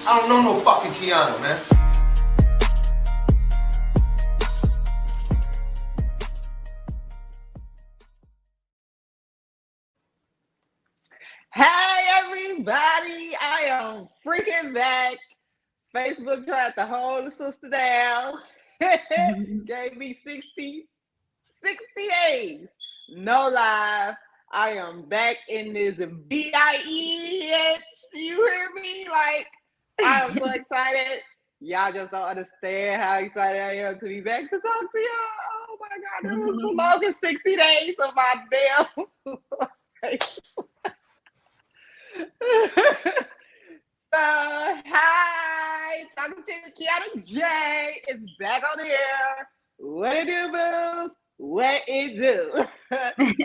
I don't know no fucking Kianna, man. Hey everybody, I am freaking back. Facebook tried to hold the sister down. Gave me 60 days. No live. I am back in this BIE. You hear me? Like, I am so excited. Y'all just don't understand how excited I am to be back to talk to y'all. Oh my God, it was the longest 60 days of my damn life. So, hi, talking to Kianna J is back on the air. What it do, booze? What it do?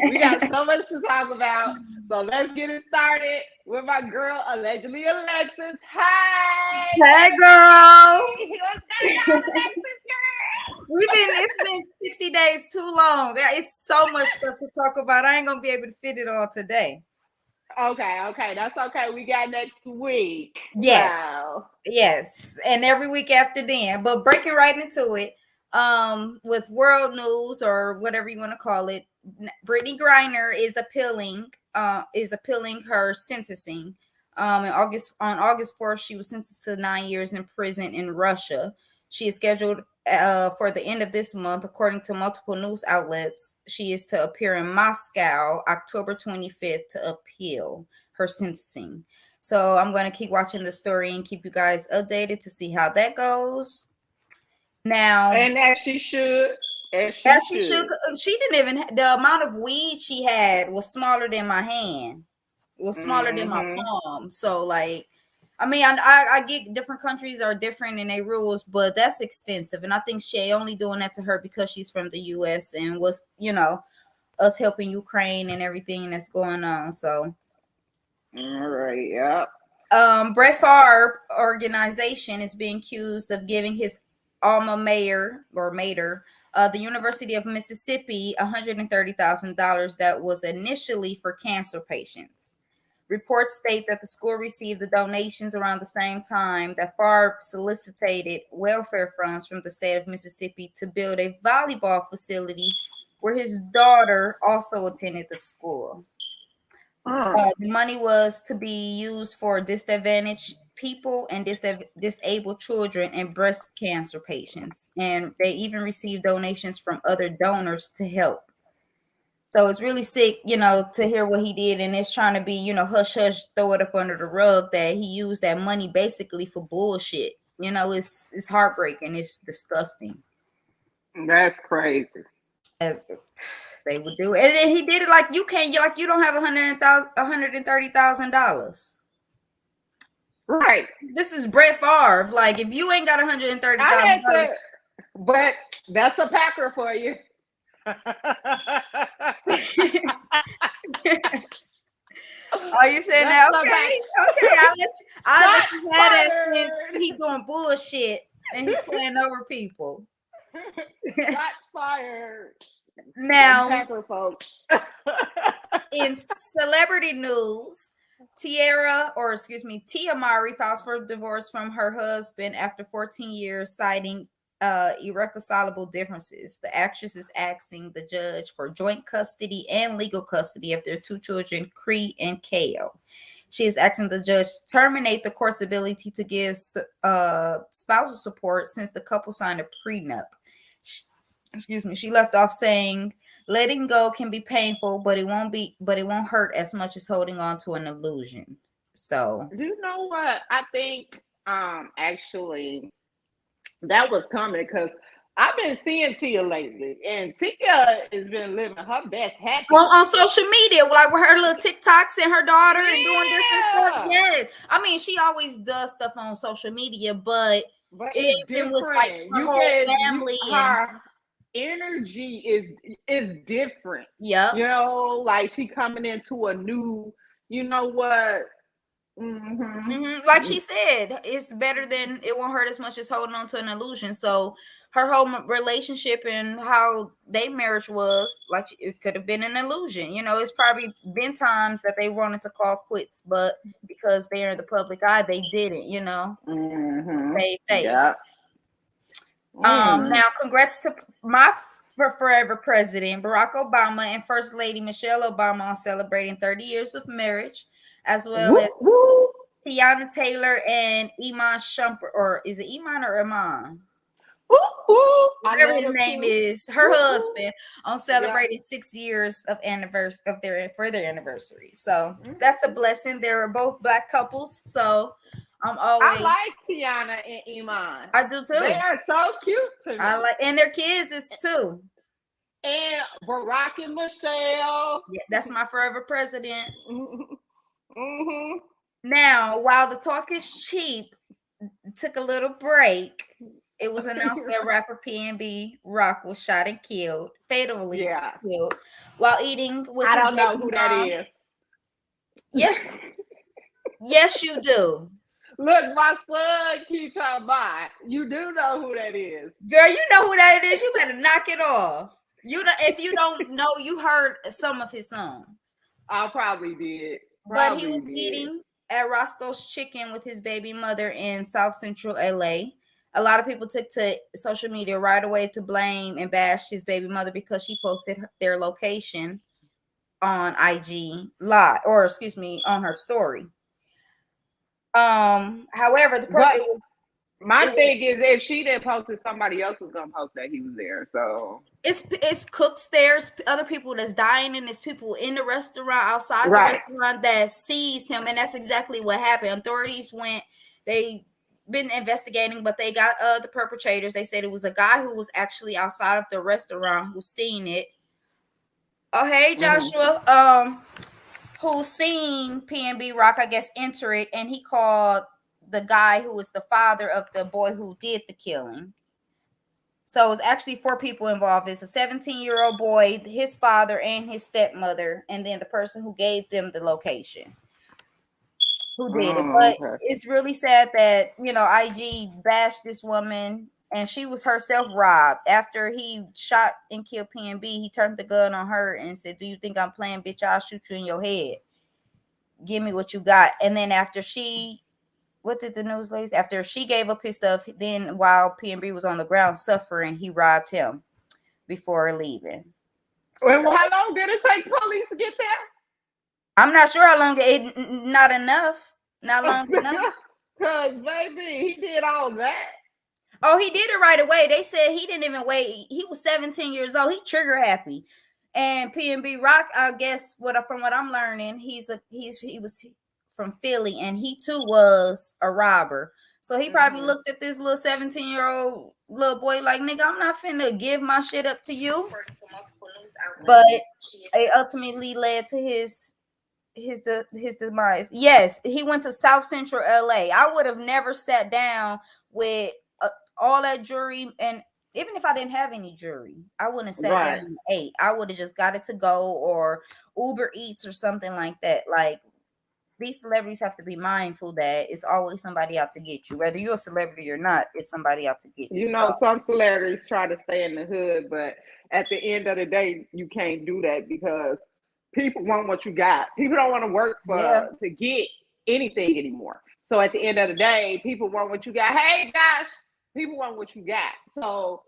We got so much to talk about. So let's get it started with my girl, allegedly Alexis. Hi. Hey, girl. What's going on, Alexis, girl? It's been 60 days too long. It's so much stuff to talk about. I ain't gonna be able to fit it all today. Okay, that's okay. We got next week. Yes. Wow. Yes. And every week after then. But breaking right into it, with world news or whatever you want to call it, Brittany Griner is appealing her sentencing. On August 4th, she was sentenced to 9 years in prison in Russia. She is scheduled for the end of this month, according to multiple news outlets. She is to appear in Moscow October 25th to appeal her sentencing. So I'm going to keep watching the story and keep you guys updated to see how that goes. Now, and as she should. She didn't even, the amount of weed she had was smaller than my hand. It was smaller than my palm. So, like, I mean, I get different countries are different in their rules, but that's expensive. And I think she only doing that to her because she's from the U.S. and was, us helping Ukraine and everything that's going on. So, all right, yep. Brett Favre organization is being accused of giving his alma mater, the University of Mississippi, $130,000 that was initially for cancer patients. Reports state that the school received the donations around the same time that Favre solicited welfare funds from the state of Mississippi to build a volleyball facility where his daughter also attended the school. The money was to be used for disadvantaged people and disabled children and breast cancer patients. And they even received donations from other donors to help. So it's really sick, to hear what he did. And it's trying to be, hush, hush, throw it up under the rug that he used that money basically for bullshit. It's heartbreaking. It's disgusting. That's crazy. As they would do it. And he did it like you don't have $130,000. Right. This is Brett Favre. Like, if you ain't got $130,000, but that's a Packer for you. Oh, you saying that? Okay, I'll let you have that since he doing bullshit and he playing over people. Shots fired. Now, Packer folks. in celebrity news, Tia Mowry files for divorce from her husband after 14 years, citing irreconcilable differences. The actress is asking the judge for joint custody and legal custody of their two children, Cree and Kale. She is asking the judge to terminate the court's ability to give spousal support since the couple signed a prenup. She left off saying, "Letting go can be painful, but it won't hurt as much as holding on to an illusion." So, you know what? I think actually that was coming because I've been seeing Tia lately, and Tia has been living her best happy on social media, like with her little TikToks and her daughter and doing different stuff. Yes, I mean, she always does stuff on social media, but it's different. With, like, her whole family her energy is different. Yeah, like she coming into a new, what. Like she said, it's better than, it won't hurt as much as holding on to an illusion. So her whole relationship and how their marriage was, like it could have been an illusion. You know, it's probably been times that they wanted to call quits, but because they're in the public eye, they didn't, you know, save face. Yeah. Now congrats to my forever president, Barack Obama, and First Lady Michelle Obama on celebrating 30 years of marriage, as well as Tiana Taylor and Iman Shumpert, or is it Iman or Iman? Whatever his name is, her husband, on celebrating 6 years of anniversary of their anniversary. So that's a blessing. They're both Black couples, so I like Tiana and Iman. I do too. They are so cute to me. I like, and their kids is too. And Barack and Michelle. Yeah, that's my forever president. Now, while the talk is cheap, took a little break. It was announced that rapper PNB Rock was shot and killed, fatally killed, while eating with his baby mom. I don't know who that is. Yes, yes, you do. Look, my son keeps talking about. You do know who that is, girl. You know who that is. You better knock it off. If you don't know, you heard some of his songs. I probably did. But he was eating at Roscoe's Chicken with his baby mother in South Central LA. A lot of people took to social media right away to blame and bash his baby mother because she posted their location on IG Live, or excuse me, on her story. However, the purpose was my thing is if she didn't post it, somebody else was gonna post that he was there. So it's cooks there, it's other people that's dining, it's people in the restaurant, outside the restaurant that sees him, and that's exactly what happened. Authorities they been investigating, but they got the perpetrators. They said it was a guy who was actually outside of the restaurant who seen it. Oh, hey, Joshua. Who seen PNB Rock, I guess, enter it, and he called the guy who was the father of the boy who did the killing. So it's actually 4 people involved. It's a 17-year-old boy, his father, and his stepmother, and then the person who gave them the location. Who did it? But it's really sad that, you know, IG bashed this woman, and she was herself robbed. After he shot and killed PNB, he turned the gun on her and said, "Do you think I'm playing, bitch? I'll shoot you in your head. Give me what you got." And then after what did the news ladies? After she gave up his stuff, then while PNB was on the ground suffering, he robbed him before leaving. Well, how long did it take police to get there? I'm not sure how long. Not enough. Not long enough. Because, baby, he did all that. Oh, he did it right away. They said he didn't even wait. He was 17 years old. He trigger happy. And PNB Rock, I guess, from what I'm learning, he was from Philly, and he too was a robber. So he probably looked at this little 17-year-old little boy like, "Nigga, I'm not finna give my shit up to you." But it ultimately led to his demise. Yes, he went to South Central LA. I would have never sat down with all that jewelry, and even if I didn't have any jewelry, I wouldn't have sat down and ate. I would have just got it to go or Uber Eats or something like that. Like, these celebrities have to be mindful that it's always somebody out to get you. Whether you're a celebrity or not, it's somebody out to get you. You know, some celebrities try to stay in the hood, but at the end of the day, you can't do that because people want what you got. People don't want to work to get anything anymore. So at the end of the day, people want what you got. Hey, gosh, people want what you got. So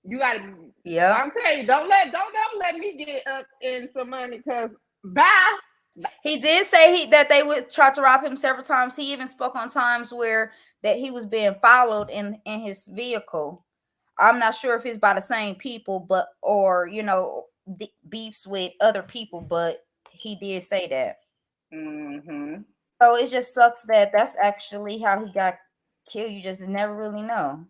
you got to. Yeah, I'm telling you, don't ever let me get up in some money because bye. He did say that they would try to rob him several times. He even spoke on times where that he was being followed in his vehicle. I'm not sure if it's by the same people, or you know, beefs with other people, but he did say that. So it just sucks that that's actually how he got killed. You just never really know.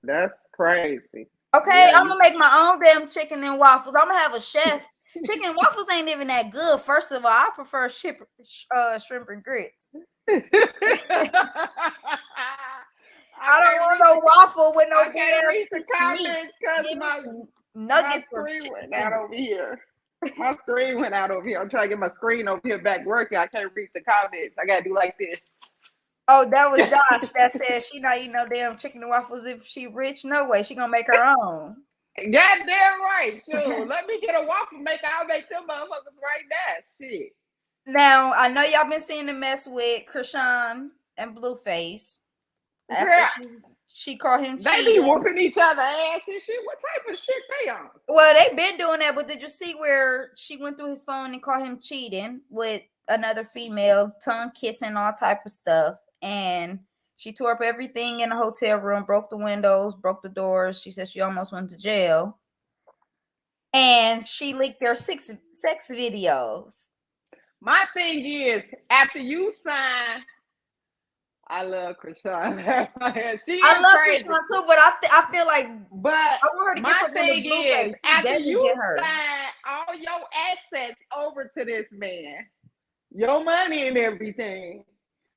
That's crazy. Okay, I'm gonna make my own damn chicken and waffles. I'm gonna have a chef. Chicken and waffles ain't even that good. First of all, I prefer shrimp and grits. I don't want no waffle with no. I can't read the comments because my screen went out over here. My screen went out over here. I'm trying to get my screen over here back working. I can't read the comments. I gotta do like this. Oh, that was Josh that said she not eating no damn chicken and waffles if she rich. No way, she gonna make her own. Goddamn right. Sure. Let me get a waffle maker. I'll make them motherfuckers right now. Shit. Now I know y'all been seeing the mess with Krishan and Blueface after Girl, she called him they be cheating. whooping each other ass and shit. What type of shit they on? Well, they been doing that, but did you see where she went through his phone and called him cheating with another female, tongue kissing, all type of stuff, and she tore up everything in the hotel room, broke the windows, broke the doors. She said she almost went to jail, and she leaked their sex videos. My thing is, after you sign, I love Krishan. I love Krishan too, but I feel like, but I want her to my get thing is, after you her. sign all your assets over to this man, your money and everything,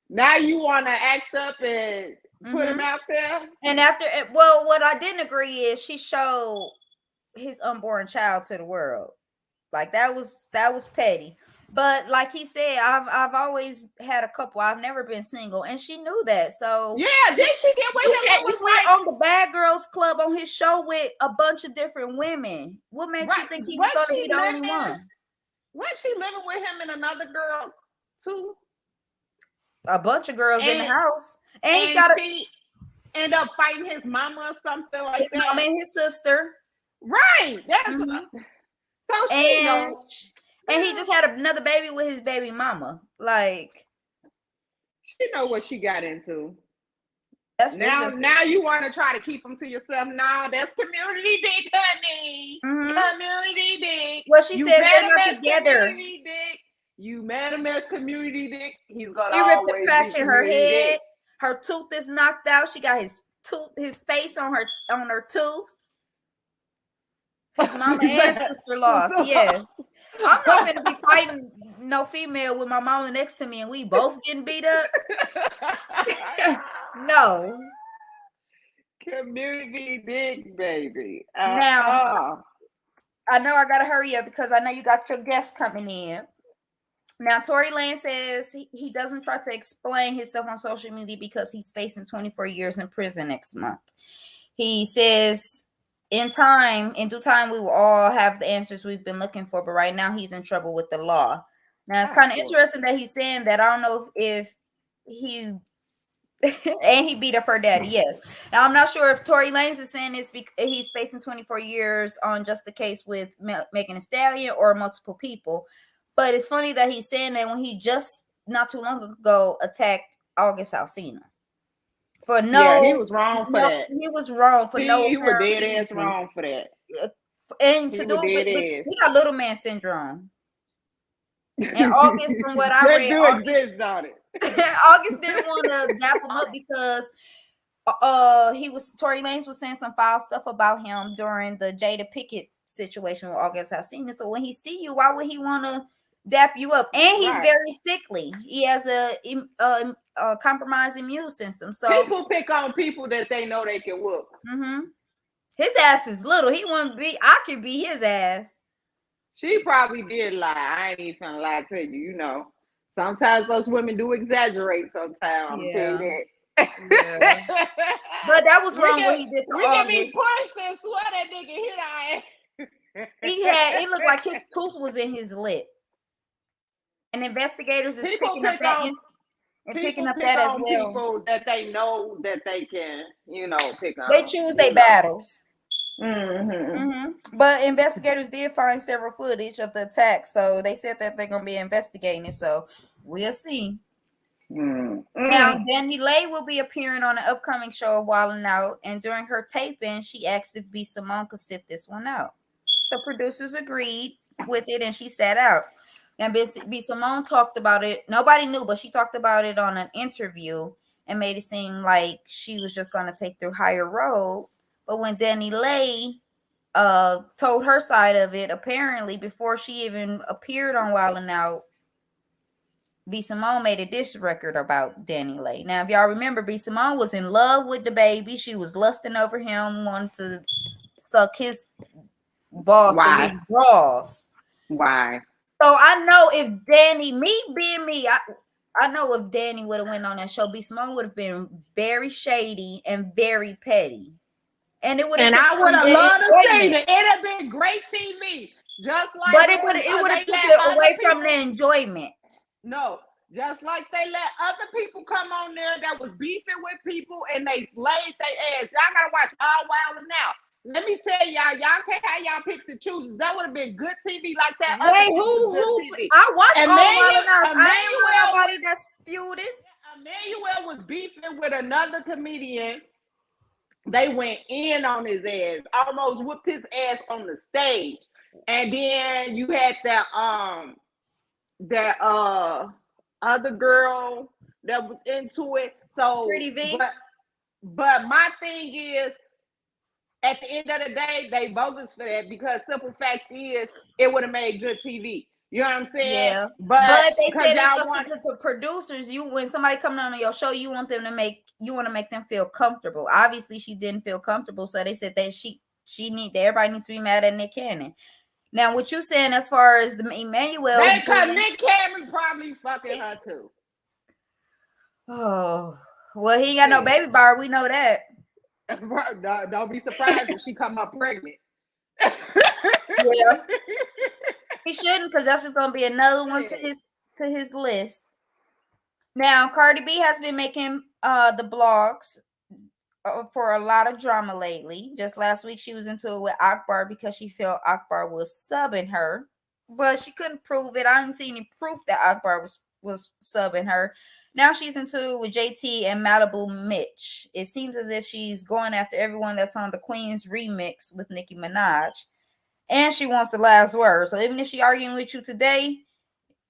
now you want to act up and put him out there. And after, well, what I didn't agree is she showed his unborn child to the world. Like that was petty. But like he said, I've always had a couple. I've never been single, and she knew that. So yeah, did she get with him? You went on the Bad Girls Club on his show with a bunch of different women. What made you think he was going to be the only one? Wasn't she living with him and another girl too? A bunch of girls in the house, and he got to end up fighting his mama or something like his that. Mama and his sister, right? That's so she knows. And he just had another baby with his baby mama. Like she know what she got into. Now you want to try to keep them to yourself. No, that's community dick, honey. Community dick. Well, she said they're not together. You met him as community dick. He's gonna he ripped the patch in her head. Dick. Her tooth is knocked out. She got his face on her tooth. His mama and sister lost. Yes. I'm not gonna be fighting no female with my mama next to me and we both getting beat up. No. Community dick, baby. Now, I know I gotta hurry up because I know you got your guest coming in. Now, Tory Lanez says he doesn't try to explain himself on social media because he's facing 24 years in prison next month. He says, in due time, we will all have the answers we've been looking for, but right now he's in trouble with the law. Now, it's kind of interesting that he's saying that. I don't know if he and he beat up her daddy. Yes. Now, I'm not sure if Tory Lanez is saying this because he's facing 24 years on just the case with Megan Thee Stallion or multiple people. But it's funny that he's saying that when he just not too long ago attacked August Alsina. For he was wrong for that. He was wrong for no. He was dead ass wrong for that. And to do it, he got little man syndrome. And August, from what I read, August didn't want to dap him up because Tory Lanez was saying some foul stuff about him during the Jada Pinkett situation with August Alsina. So when he see you, why would he want to dap you up? And he's very sickly. He has a compromised immune system. So people pick on people that they know they can whoop. His ass is little. He wouldn't be. I could be his ass. She probably did lie. I ain't even gonna lie to you. You know, sometimes those women do exaggerate. Sometimes I'm gonna tell you that. Yeah. But that was wrong what he did to August. We can be punched and swear that nigga hit our ass. It looked like his tooth was in his lip. And investigators is picking up that as well. People that they know that they can, pick on. They choose their battles. But investigators did find several footage of the attack, so they said that they're gonna be investigating it. So we'll see. Now, Danny Lay will be appearing on an upcoming show of Wild 'N Out, and during her taping, she asked if B. Simone could sit this one out. The producers agreed with it, and she sat out. And B. Simone talked about it. Nobody knew, but she talked about it on an interview and made it seem like she was just going to take the higher road. But when Danny Lay told her side of it, apparently before she even appeared on Wild 'N Out, B. Simone made a diss record about Danny Lay. Now, if y'all remember, B. Simone was in love with the baby. She was lusting over him, wanted to suck his balls to his bras. Why? So I know if Danny, me being me, I know if Danny would have went on that show, B Simone would have been very shady and very petty. And it would have And taken I would have the loved to see enjoyment. it. It'd have been great TV. Just like But it would have they took let it other away people, from the enjoyment. no, just like they let other people come on there that was beefing with people and they laid their ass. Y'all gotta watch All Wild Now. Let me tell y'all can't have y'all picks and chooses. That would have been good TV like that. Wait, who? TV. I watch All Wild Now. I Emmanuel, ain't want nobody that's feuding. Emmanuel was beefing with another comedian. They went in on his ass, almost whooped his ass on the stage. And then you had that other girl that was into it. So Pretty V. But my thing is, at the end of the day, they bogus for that because simple fact is it would have made good TV. You know what I'm saying? Yeah. But they say that's y'all up to the producers. When somebody coming on your show, you want to make them feel comfortable. Obviously, she didn't feel comfortable, so they said that everybody needs to be mad at Nick Cannon. Now, what you saying as far as the Emmanuel? Because Nick Cannon probably fucking her too. Oh, well, he ain't got no baby bar. We know that. Don't be surprised if she come up pregnant. Yeah. He shouldn't, because that's just gonna be another one to his list. Now, Cardi B has been making the blogs for a lot of drama lately. Just last week, she was into it with Akbar because she felt Akbar was subbing her, but she couldn't prove it. I didn't see any proof that Akbar was subbing her. Now she's into it with JT and Malibu Mitch. It seems as if she's going after everyone that's on the Queen's remix with Nicki Minaj. And she wants the last word. So even if she arguing with you today,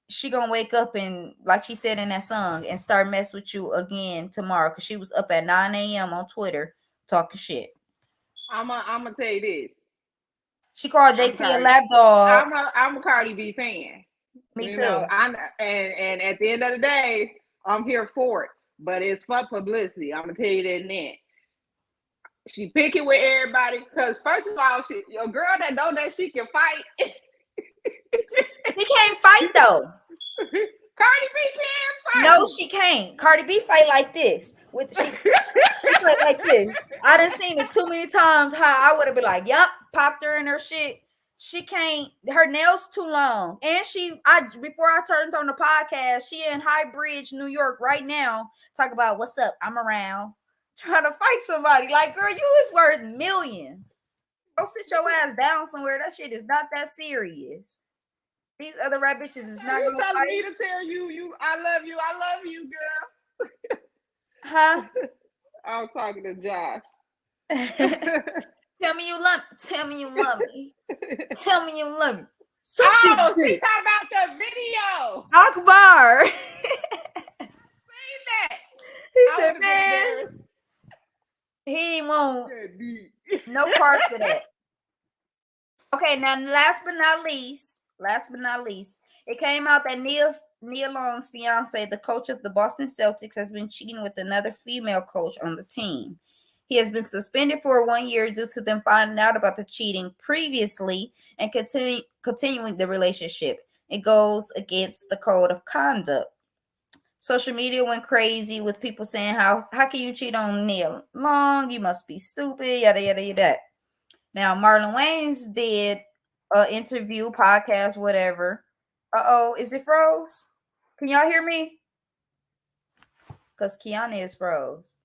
she gonna wake up and, like she said in that song, and start mess with you again tomorrow. Because she was up at 9 a.m. on Twitter talking shit. I'm gonna tell you this. She called JT a lapdog. I'm a Cardi B fan. Me too. And at the end of the day, I'm here for it. But it's for publicity. I'm gonna tell you that then. She picking with everybody because first of all, a girl that know that she can fight. She can't fight though. Cardi B can fight. No, she can't. Cardi B fight like this. She fight like this. I done seen it too many times. How I would have been like, "Yup," popped her in her shit. She can't. Her nails too long. And before I turned on the podcast, she in High Bridge, New York, right now. Talk about what's up. I'm around. Trying to fight somebody. Like, girl, you is worth millions. Go sit your ass down somewhere. That shit is not that serious. These other rap bitches is not gonna fight. Me to tell you, I love you, girl. Huh? I'm talking to Josh. Tell me you love me. Tell me you love me. Tell me you love me. She's talking about the video. Akbar. Seen that. He said, man, he won't. No parts of that. Okay, now last but not least, it came out that Nia Long's fiance, the coach of the Boston Celtics, has been cheating with another female coach on the team. He has been suspended for 1 year due to them finding out about the cheating previously and continuing the relationship. It goes against the code of conduct. Social media went crazy with people saying, how can you cheat on Nia Long? You must be stupid, yada, yada, yada. Now, Marlon Wayans did an interview, podcast, whatever. Uh-oh, is it froze? Can y'all hear me? Because Kianna is froze.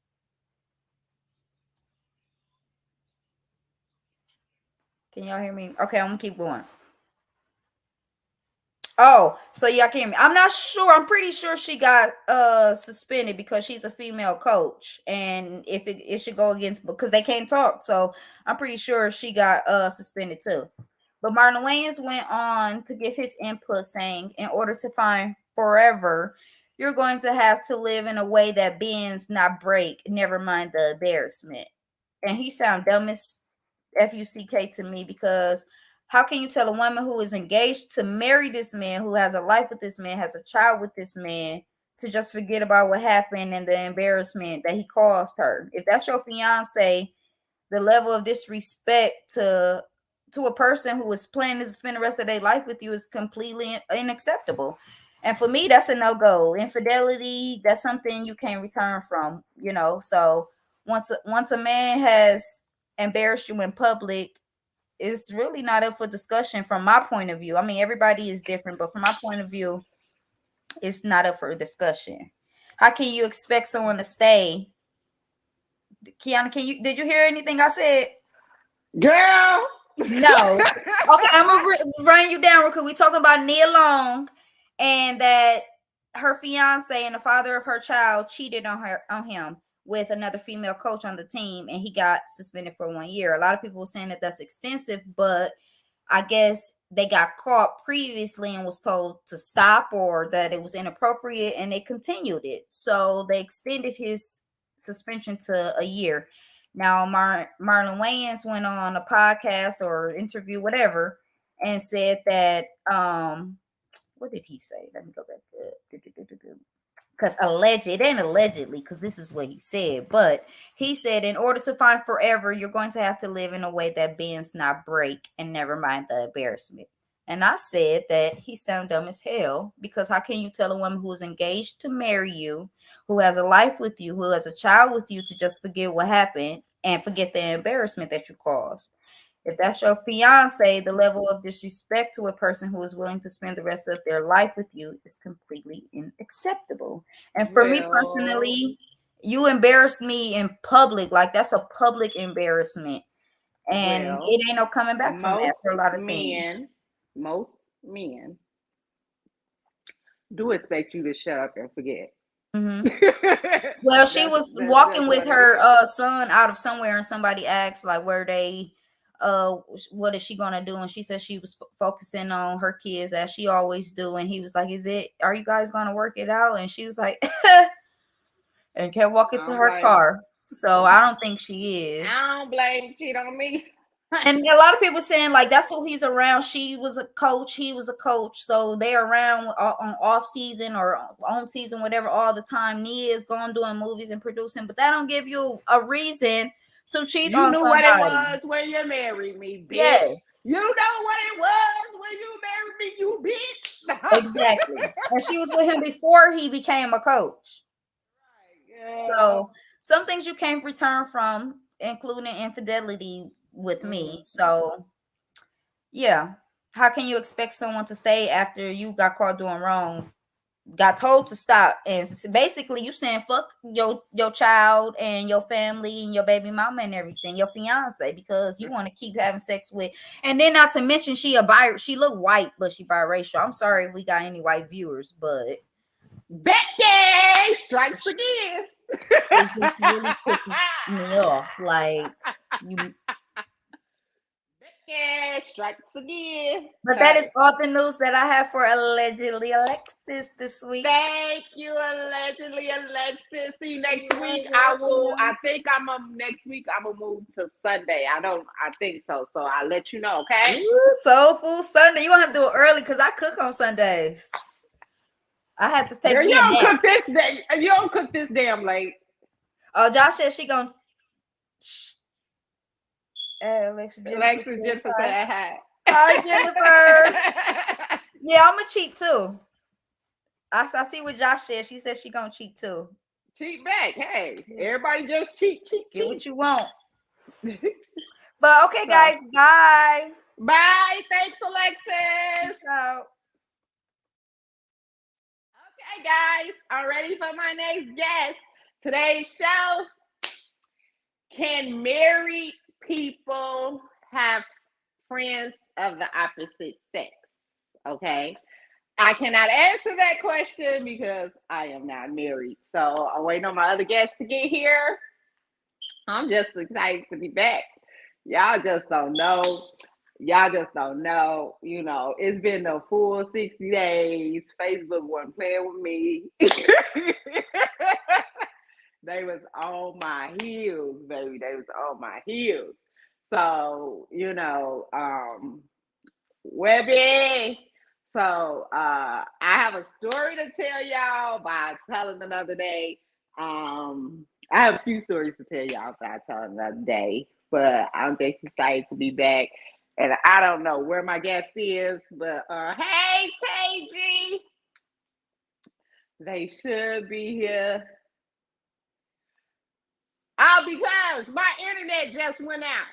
Can y'all hear me? Okay, I'm going to keep going. Oh, so y'all can hear me. I'm not sure. I'm pretty sure she got suspended because she's a female coach. And if it should go against, because they can't talk. So I'm pretty sure she got suspended too. But Marlon Wayans went on to give his input saying, in order to find forever, you're going to have to live in a way that bends, not break, never mind the embarrassment. And he sound dumb as F-U-C-K to me, because how can you tell a woman who is engaged to marry this man, who has a life with this man, has a child with this man, to just forget about what happened and the embarrassment that he caused her? If that's your fiance, the level of disrespect to a person who is planning to spend the rest of their life with you is completely unacceptable. And for me, that's a no-go. Infidelity, that's something you can't return from, you know. So once a man has embarrassed you in public, it's really not up for discussion from my point of view. I mean, everybody is different, but from my point of view, it's not up for discussion. How can you expect someone to stay? Kiana, did you hear anything I said? Girl. No. Okay, I'm gonna run you down real quick. We talking about Nia Long, and that her fiance and the father of her child cheated on him with another female coach on the team, and he got suspended for 1 year. A lot of people were saying that that's extensive, but I guess they got caught previously and was told to stop, or that it was inappropriate, and they continued it. So they extended his suspension to a year. Now, Marlon Wayans went on a podcast or interview, whatever, and said that, what did he say? Let me go back to because it ain't allegedly, because this is what he said, but he said, in order to find forever, you're going to have to live in a way that bends, not break, and never mind the embarrassment. And I said that he sounded dumb as hell, because how can you tell a woman who is engaged to marry you, who has a life with you, who has a child with you, to just forget what happened and forget the embarrassment that you caused? If that's your fiance, the level of disrespect to a person who is willing to spend the rest of their life with you is completely unacceptable. And for me personally, you embarrassed me in public. Like, that's a public embarrassment. And it ain't no coming back from that for a lot of things. Most men do expect you to shut up and forget. Mm-hmm. Well, she was walking with her son out of somewhere, and somebody asked, like, where they what is she gonna do, and she said she was focusing on her kids, as she always do. And he was like, are you guys gonna work it out? And she was like and kept walking to her car. So I don't think she is. I don't blame cheat on me. And a lot of people saying, like, that's who he's around. She was a coach, he was a coach, so they're around on off season or on season, whatever, all the time. Nia is going doing movies and producing, but that don't give you a reason to cheat on somebody. You knew what it was when you married me, bitch. Yes. You know what it was when you married me, you bitch. Exactly. And she was with him before he became a coach. Right. Yeah. So some things you can't return from, including infidelity with me. So yeah, how can you expect someone to stay after you got caught doing wrong, got told to stop, and basically you saying fuck your child and your family and your baby mama and everything, your fiance, because you want to keep having sex with? And then, not to mention, she look white, but she biracial. I'm sorry if we got any white viewers, but Becky strikes again. It just really pisses me off. Like, you. Yeah, strikes again. But that is all the news that I have for Allegedly Alexis this week. Thank you, Allegedly Alexis. See you next week. Next week I'm gonna move to Sunday. I think so. So I'll let you know, okay? Ooh, Soul Food Sunday. You gonna have to do it early, because I cook on Sundays. I have to take you don't cook this damn late. Oh, Josh said she gonna Alexis just said hi. Hi, Jennifer. Yeah, I'm gonna cheat too. I see what Josh said. She said she gonna cheat too. Cheat back. Hey, everybody just cheat. Get what you want. But okay, guys, bye. Bye. Thanks, Alexis. So, okay, guys, I'm ready for my next guest. Today's show: can married people have friends of the opposite sex? Okay. I cannot answer that question because I am not married. So I'm waiting on my other guests to get here. I'm just excited to be back. Y'all just don't know. You know, it's been a full 60 days. Facebook wasn't playing with me. They was on my heels, baby. They was on my heels. So, you know, Webby. So I have a story to tell y'all, but I'll tell it another day. I have a few stories to tell y'all, but I'll tell it another day. But I'm just excited to be back. And I don't know where my guest is, but hey, Tay G. They should be here. Oh, because my internet just went out.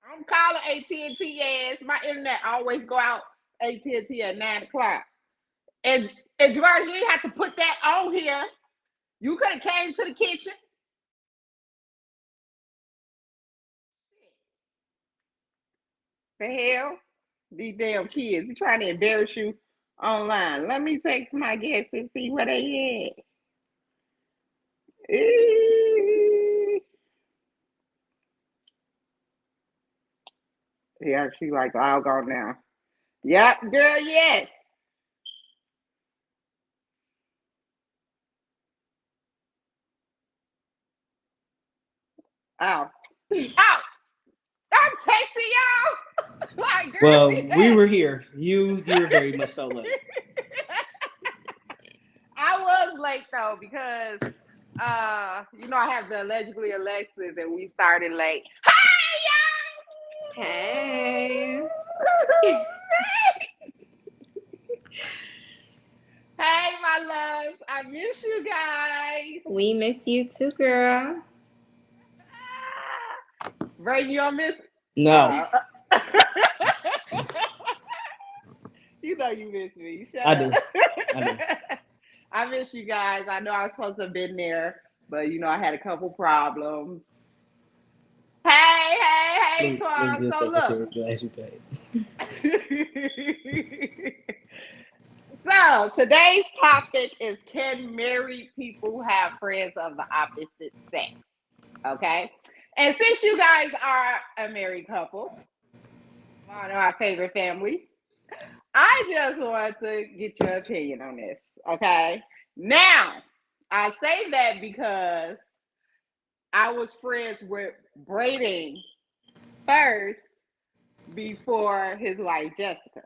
I'm calling AT&T ass. My internet always go out AT&T at 9 o'clock. And George, you didn't have to put that on here. You could have came to the kitchen. The hell? These damn kids. They're trying to embarrass you online. Let me text my guests and see where they at. Yeah, she like, I'll go now. Yep, girl, yes. Oh. Oh, I'm texting y'all. Like, girl, Well, we were here. You're very much so late. I was late though because I have the allegedly Alexis and we started late. Hi Hey. y'all! Hey my loves, I miss you guys. We miss you too, girl. Ray, you don't miss? No, You know you miss me. Shut I up. do. I do. I miss you guys. I know I was supposed to have been there, but I had a couple problems. Hey, Twan. Good So look. secretary, glad you paid. So today's topic is, can married people have friends of the opposite sex? Okay. And since you guys are a married couple, one of our favorite families, I just want to get your opinion on this. Okay. Now, I say that because I was friends with Braden first before his wife Jessica.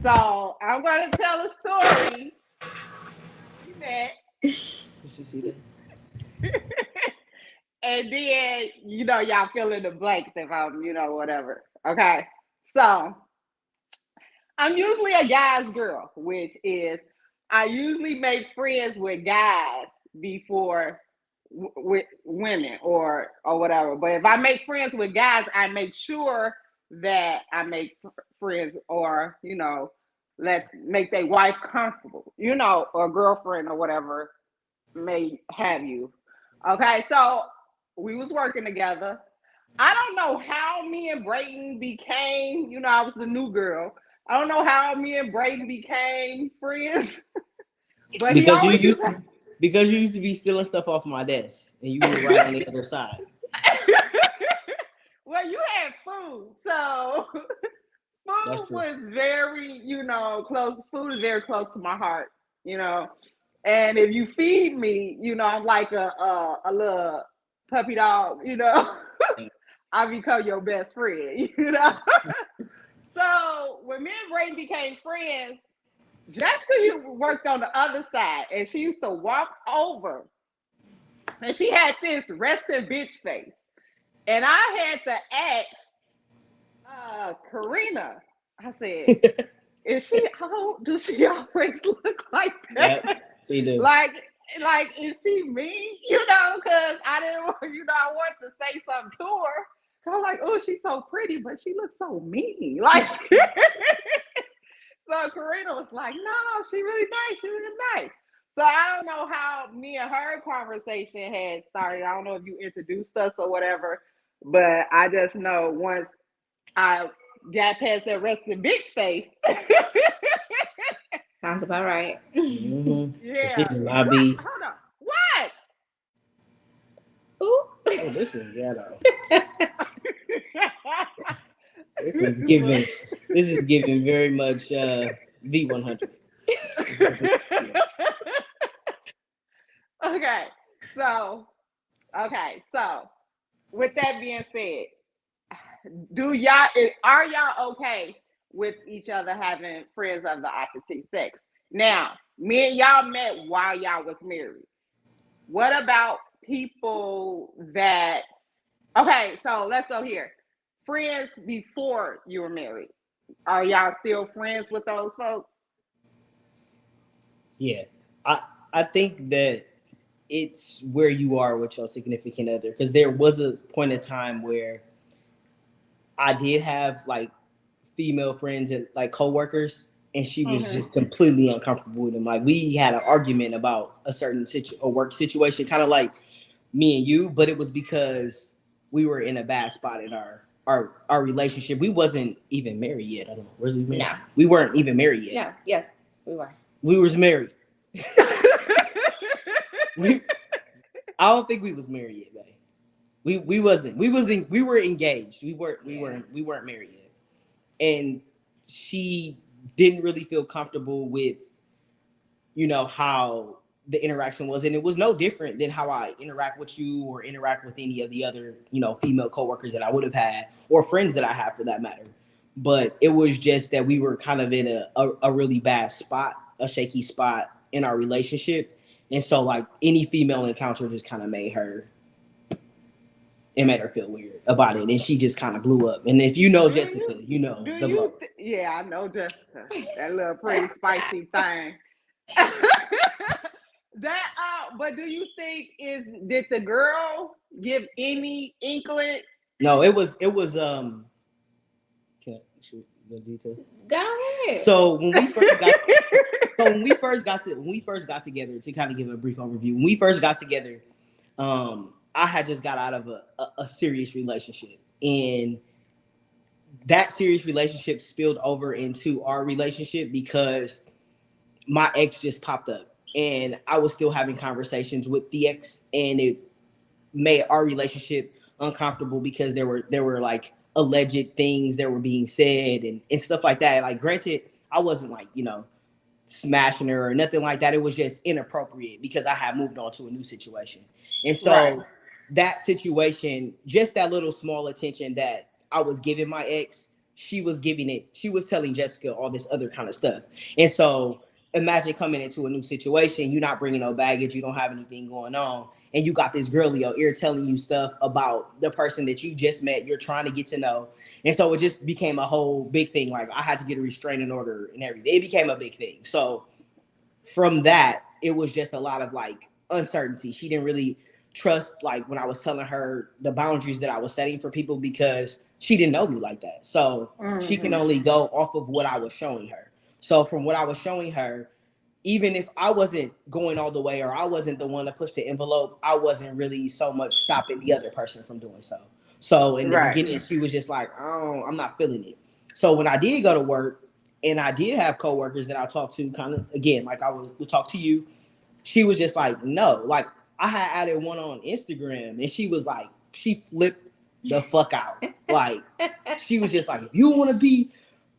So I'm going to tell a story. You met. You should see that. And then, y'all fill in the blanks if I'm, whatever. Okay. So I'm usually a guy's girl, which is I usually make friends with guys before with women or whatever. But if I make friends with guys, I make sure that I make friends or let's make their wife comfortable, or girlfriend or whatever may have you. Okay, so we was working together. I don't know how me and Brayton became, I was the new girl. I don't know how me and Brayton became friends, but he Because always used to. because you used to be stealing stuff off my desk, and you were right on the other side. Well, you had food, so food was very, close. Food is very close to my heart, And if you feed me, I'm like a little puppy dog, I become your best friend, So when me and Brayden became friends, Jessica worked on the other side, and she used to walk over, and she had this resting bitch face, and I had to ask Karina. I said, "Is she? How do she always look like that? Yep, she do. Like, is she mean? Because I didn't want, I wanted to say something to her. I was like, oh, she's so pretty, but she looks so mean. Like, so Karina was like, no, she really nice. She really nice. So I don't know how me and her conversation had started. I don't know if you introduced us or whatever, but I just know once I got past that resting bitch face. Sounds about right. Mm-hmm. Yeah. Hold on. What? Ooh. Oh, this is ghetto. This is giving very much V100. Okay. So with that being said, are y'all okay with each other having friends of the opposite sex? Now, me and y'all met while y'all was married. What about people that, okay, so let's go here. Friends before you were married. Are y'all still friends with those folks? Yeah. I think that it's where you are with your significant other, because there was a point in time where I did have like female friends and like coworkers, and she was just completely uncomfortable with them. Like we had an argument about a certain a work situation, kind of like me and you, but it was because we were in a bad spot in our relationship. We wasn't even married yet. I don't know. Was we married? No. We weren't even married yet. No. Yes, we were. We was married. I don't think we was married yet, babe. We wasn't. We were engaged. We weren't married yet. And she didn't really feel comfortable with, how the interaction was. And it was no different than how I interact with you or interact with any of the other, female coworkers that I would have had, or friends that I have for that matter. But it was just that we were kind of in a really bad spot, a shaky spot in our relationship. And so like any female encounter just kind of made her feel weird about it. And she just kind of blew up. And if you know Jessica, you know. Yeah, I know Jessica. That little pretty spicy thing. But do you think did the girl give any inkling? No, it was can I shoot the detail? Go ahead. So when we first got together, to kind of give a brief overview, when we first got together, I had just got out of a serious relationship, and that serious relationship spilled over into our relationship because my ex just popped up, and I was still having conversations with the ex, and it made our relationship uncomfortable because there were like alleged things that were being said and stuff like that. Like, granted, I wasn't like, smashing her or nothing like that. It was just inappropriate because I had moved on to a new situation. And so that situation, just that little small attention that I was giving my ex, she was telling Jessica all this other kind of stuff. And so imagine coming into a new situation, you're not bringing no baggage, you don't have anything going on, and you got this girl in your ear telling you stuff about the person that you just met, you're trying to get to know. And so it just became a whole big thing. Like, I had to get a restraining order and everything. It became a big thing. So from that, it was just a lot of like uncertainty. She didn't really trust, like, when I was telling her the boundaries that I was setting for people, because she didn't know me like that. So she can only go off of what I was showing her. So from what I was showing her, even if I wasn't going all the way, or I wasn't the one to push the envelope, I wasn't really so much stopping the other person from doing so. So in the beginning, she was just like, oh, I'm not feeling it. So when I did go to work, and I did have coworkers that I talked to, kind of, again, like I would talk to you, she was just like, no. Like, I had added one on Instagram, and she was like, she flipped the fuck out. Like, she was just like, if you want to be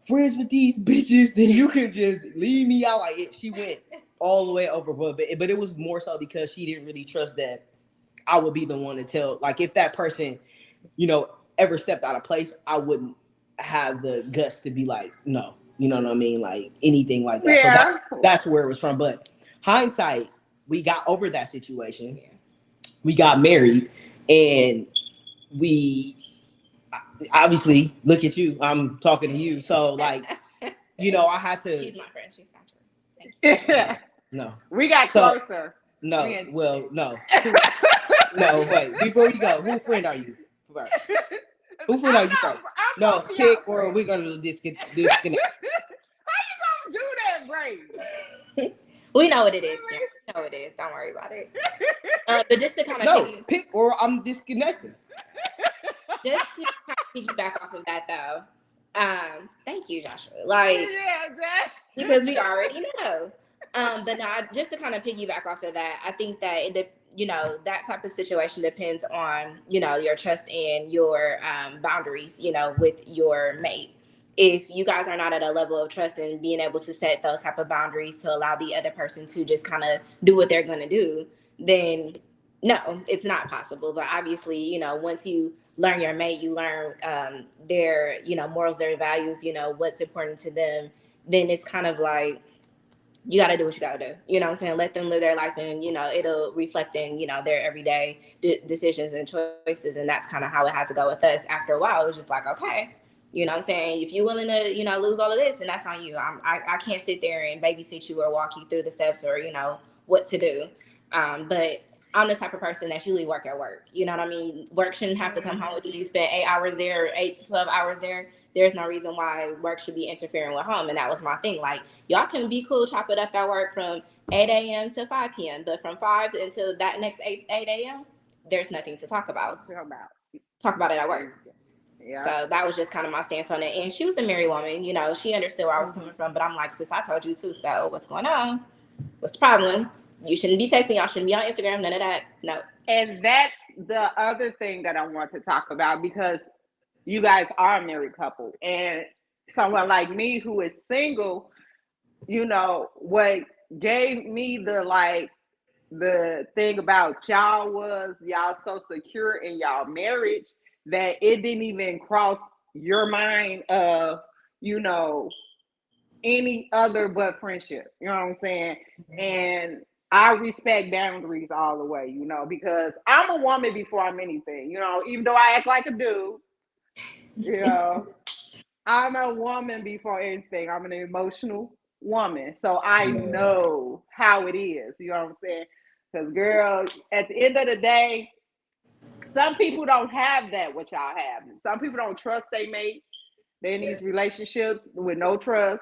friends with these bitches, then you can just leave me out. Like, she went all the way overboard. But it was more so because she didn't really trust that I would be the one to tell. Like, if that person, ever stepped out of place, I wouldn't have the guts to be like, no. You know what I mean? Like, anything like that. Yeah. So that's where it was from. But hindsight, we got over that situation. Yeah. We got married, and we obviously, look at you. I'm talking to you. So, like, I had to. She's my friend. She's not yours. Yeah. No. We got closer. No. Well, no. No, wait. Before you go, who friend are you first? Who friend are you first? No, pick, or we're going to disconnect. How you going to do that, Brady? We know what it is. Yeah. We know what it is. Don't worry about it. But just to kind of pick, or I'm disconnected. Just to kind of piggyback off of that, though. Thank you, Joshua. Like, because we already know. But no, just to kind of piggyback off of that, I think that that type of situation depends on your trust and your boundaries, with your mate. If you guys are not at a level of trust and being able to set those type of boundaries to allow the other person to just kind of do what they're going to do, then no, it's not possible. But obviously, once you learn your mate, you learn their, morals, their values, what's important to them, then it's kind of like, you got to do what you got to do. You know what I'm saying? Let them live their life, and, it'll reflect in, their everyday decisions and choices. And that's kind of how it had to go with us. After a while, it was just like, okay, you know what I'm saying? If you're willing to, lose all of this, then that's on you. I can't sit there and babysit you or walk you through the steps or, what to do. But I'm the type of person that usually work at work. You know what I mean? Work shouldn't have to come home with you. You spend 8 hours there, 8 to 12 hours there. There's no reason why work should be interfering with home. And that was my thing. Like, y'all can be cool, chop it up at work from 8 a.m. to 5 p.m. But from 5 until that next 8 a.m., there's nothing to talk about. Talk about it at work. Yeah. So that was just kind of my stance on it. And she was a married woman. You know, she understood where I was coming from. But I'm like, sis, I told you too. So what's going on? What's the problem? You shouldn't be texting. Y'all shouldn't be on Instagram. None of that. No. And that's the other thing that I want to talk about, because you guys are a married couple. And someone like me who is single, you know, what gave me the thing about y'all was y'all so secure in y'all marriage that it didn't even cross your mind of, you know, any other but friendship. You know what I'm saying? And I respect boundaries all the way, you know, because I'm a woman before I'm anything, you know, even though I act like a dude, you know, I'm a woman before anything. I'm an emotional woman. So I know how it is, you know what I'm saying? Because, girl, at the end of the day, some people don't have that, what y'all have. Some people don't trust they mate. They're in these relationships with no trust.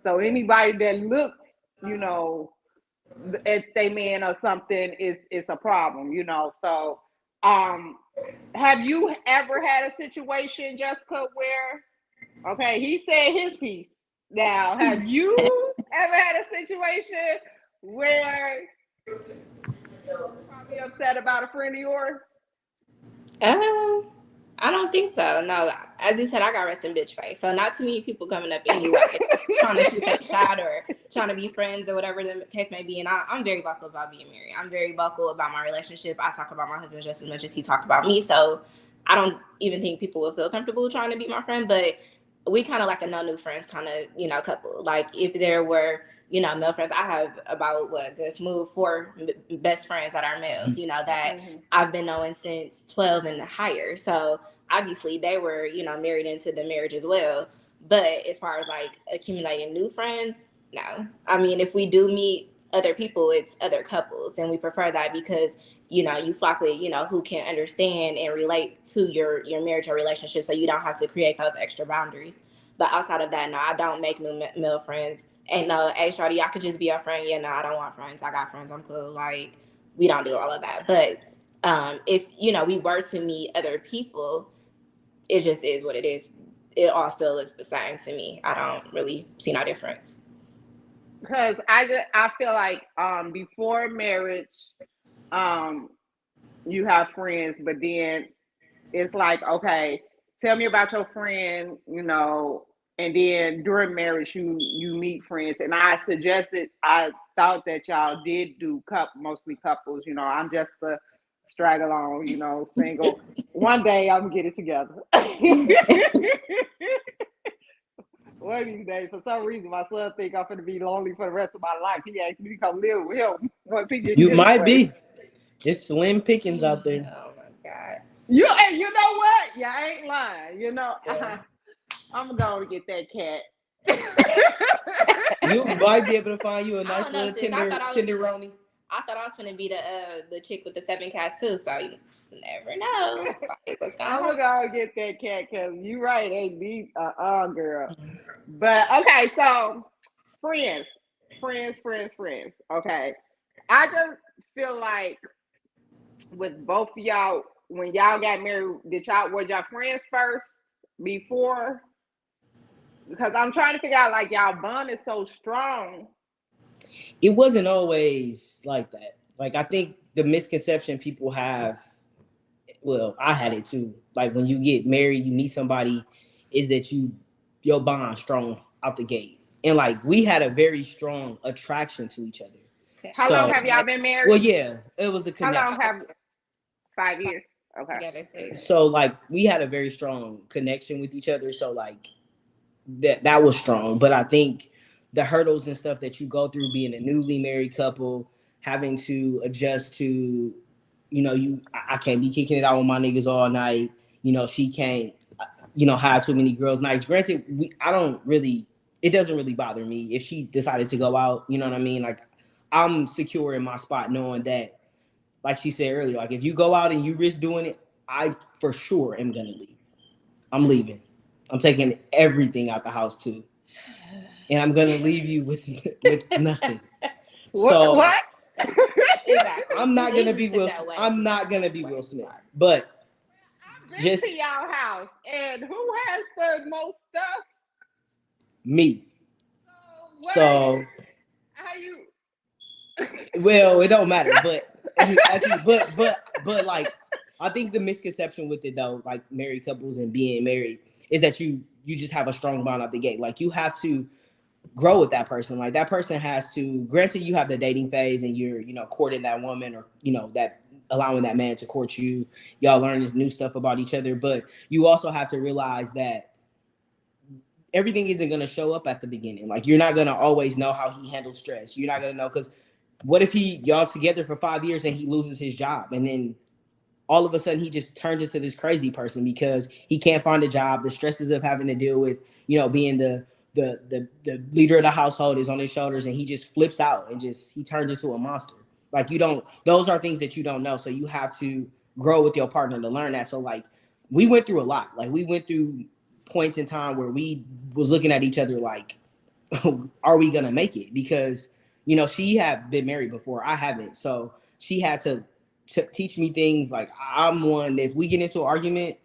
So anybody that looks, you know, at they man or something is a problem, you know. So have you ever had a situation, Jessica, where, okay, he said his piece. Now, have you ever had a situation where you're probably upset about a friend of yours? I don't think so. No, as you said, I got resting bitch face. So not too many people coming up anyway, trying to shoot that shot or trying to be friends or whatever the case may be. And I'm very vocal about being married. I'm very vocal about my relationship. I talk about my husband just as much as he talks about me. So I don't even think people will feel comfortable trying to be my friend. But we kind of like a no new friends kind of, you know, couple. Like if there were, you know, male friends, I have about good smooth 4 best friends that are males, you know, that I've been knowing since 12 and higher. So obviously they were, you know, married into the marriage as well. But as far as like accumulating new friends, no. I mean, if we do meet other people, it's other couples, and we prefer that because, you know, you flock with, you know, who can understand and relate to your marriage or relationship, so you don't have to create those extra boundaries. But outside of that, no, I don't make new male friends. And no, hey, shorty, I could just be a friend. Yeah, no, I don't want friends. I got friends. I'm cool. Like, we don't do all of that. But if, you know, we were to meet other people, it just is what it is. It all still is the same to me. I don't really see no difference. Because I feel like before marriage, you have friends, but then it's like, okay, tell me about your friend, you know, and then during marriage you meet friends. And I thought that y'all did do mostly couples, you know. I'm just a straggle along, you know, single. One day I'm gonna get it together. One of these days, for some reason, my son think I'm gonna be lonely for the rest of my life. He asked me to come live with him once he gets. You might be. It's slim pickings out there. Oh my God. You know what? Yeah, I ain't lying. You know, I'm gonna get that cat. You might be able to find you a nice little tenderoni. I thought I was gonna be the chick with the 7 cats too. So you just never know. I'm gonna get that cat because you're right. Ain't me, girl. But okay, so friends. Okay, I just feel like with both of y'all, when y'all got married, were y'all friends first before? Because I'm trying to figure out, like, y'all bond is so strong. It wasn't always like that. Like, I think the misconception people have, well, I had it too. Like, when you get married, you meet somebody, is that your bond strong out the gate. And like, we had a very strong attraction to each other. Okay. How long have y'all been married? Well, yeah, it was a connection. How long have 5 years? Okay. So like, we had a very strong connection with each other. So like, that was strong. But I think the hurdles and stuff that you go through being a newly married couple, having to adjust to, you know, I can't be kicking it out with my niggas all night. You know, she can't, you know, have too many girls' nights. Granted, it doesn't really bother me if she decided to go out. You know what I mean? Like, I'm secure in my spot, knowing that, like she said earlier, like if you go out and you risk doing it, I for sure am gonna leave. I'm leaving. I'm taking everything out the house too, and I'm gonna leave you with nothing. So what? Exactly. I'm not gonna be Will. I'm not gonna be Will Smith, but I've been to y'all house, and who has the most stuff? Me. So how you? Well, it don't matter, but like, I think the misconception with it though, like married couples and being married, is that you just have a strong bond out the gate. Like you have to grow with that person. Like that person has to. Granted, you have the dating phase and you're courting that woman, or that allowing that man to court you. Y'all learn this new stuff about each other, but you also have to realize that everything isn't going to show up at the beginning. Like you're not going to always know how he handles stress. You're not going to know, because what if y'all together for 5 years and he loses his job, and then all of a sudden he just turns into this crazy person because he can't find a job. The stresses of having to deal with, being the leader of the household is on his shoulders, and he just flips out and he turns into a monster. Like those are things that you don't know. So you have to grow with your partner to learn that. So like we went through a lot. Like we went through points in time where we was looking at each other like, are we going to make it? Because, she had been married before. I haven't. So she had to teach me things. Like I'm one that if we get into an argument,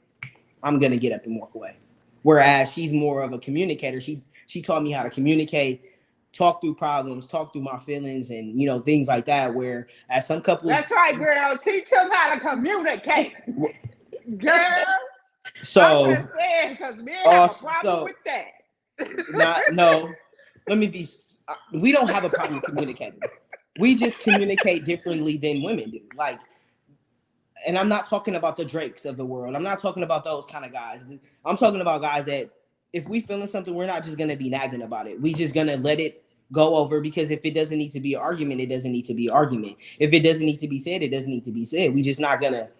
I'm going to get up and walk away. Whereas she's more of a communicator. She taught me how to communicate, talk through problems, talk through my feelings, and things like that. Where as some couples, that's right, girl. Teach them how to communicate, girl. So, I'm just saying, because men have a problem with that. No. Let me be. We don't have a problem communicating. We just communicate differently than women do. Like, and I'm not talking about the Drakes of the world. I'm not talking about those kind of guys. I'm talking about guys that if we feeling something, we're not just gonna be nagging about it. We just gonna let it go over, because if it doesn't need to be an argument, it doesn't need to be an argument. If it doesn't need to be said, it doesn't need to be said. We just not gonna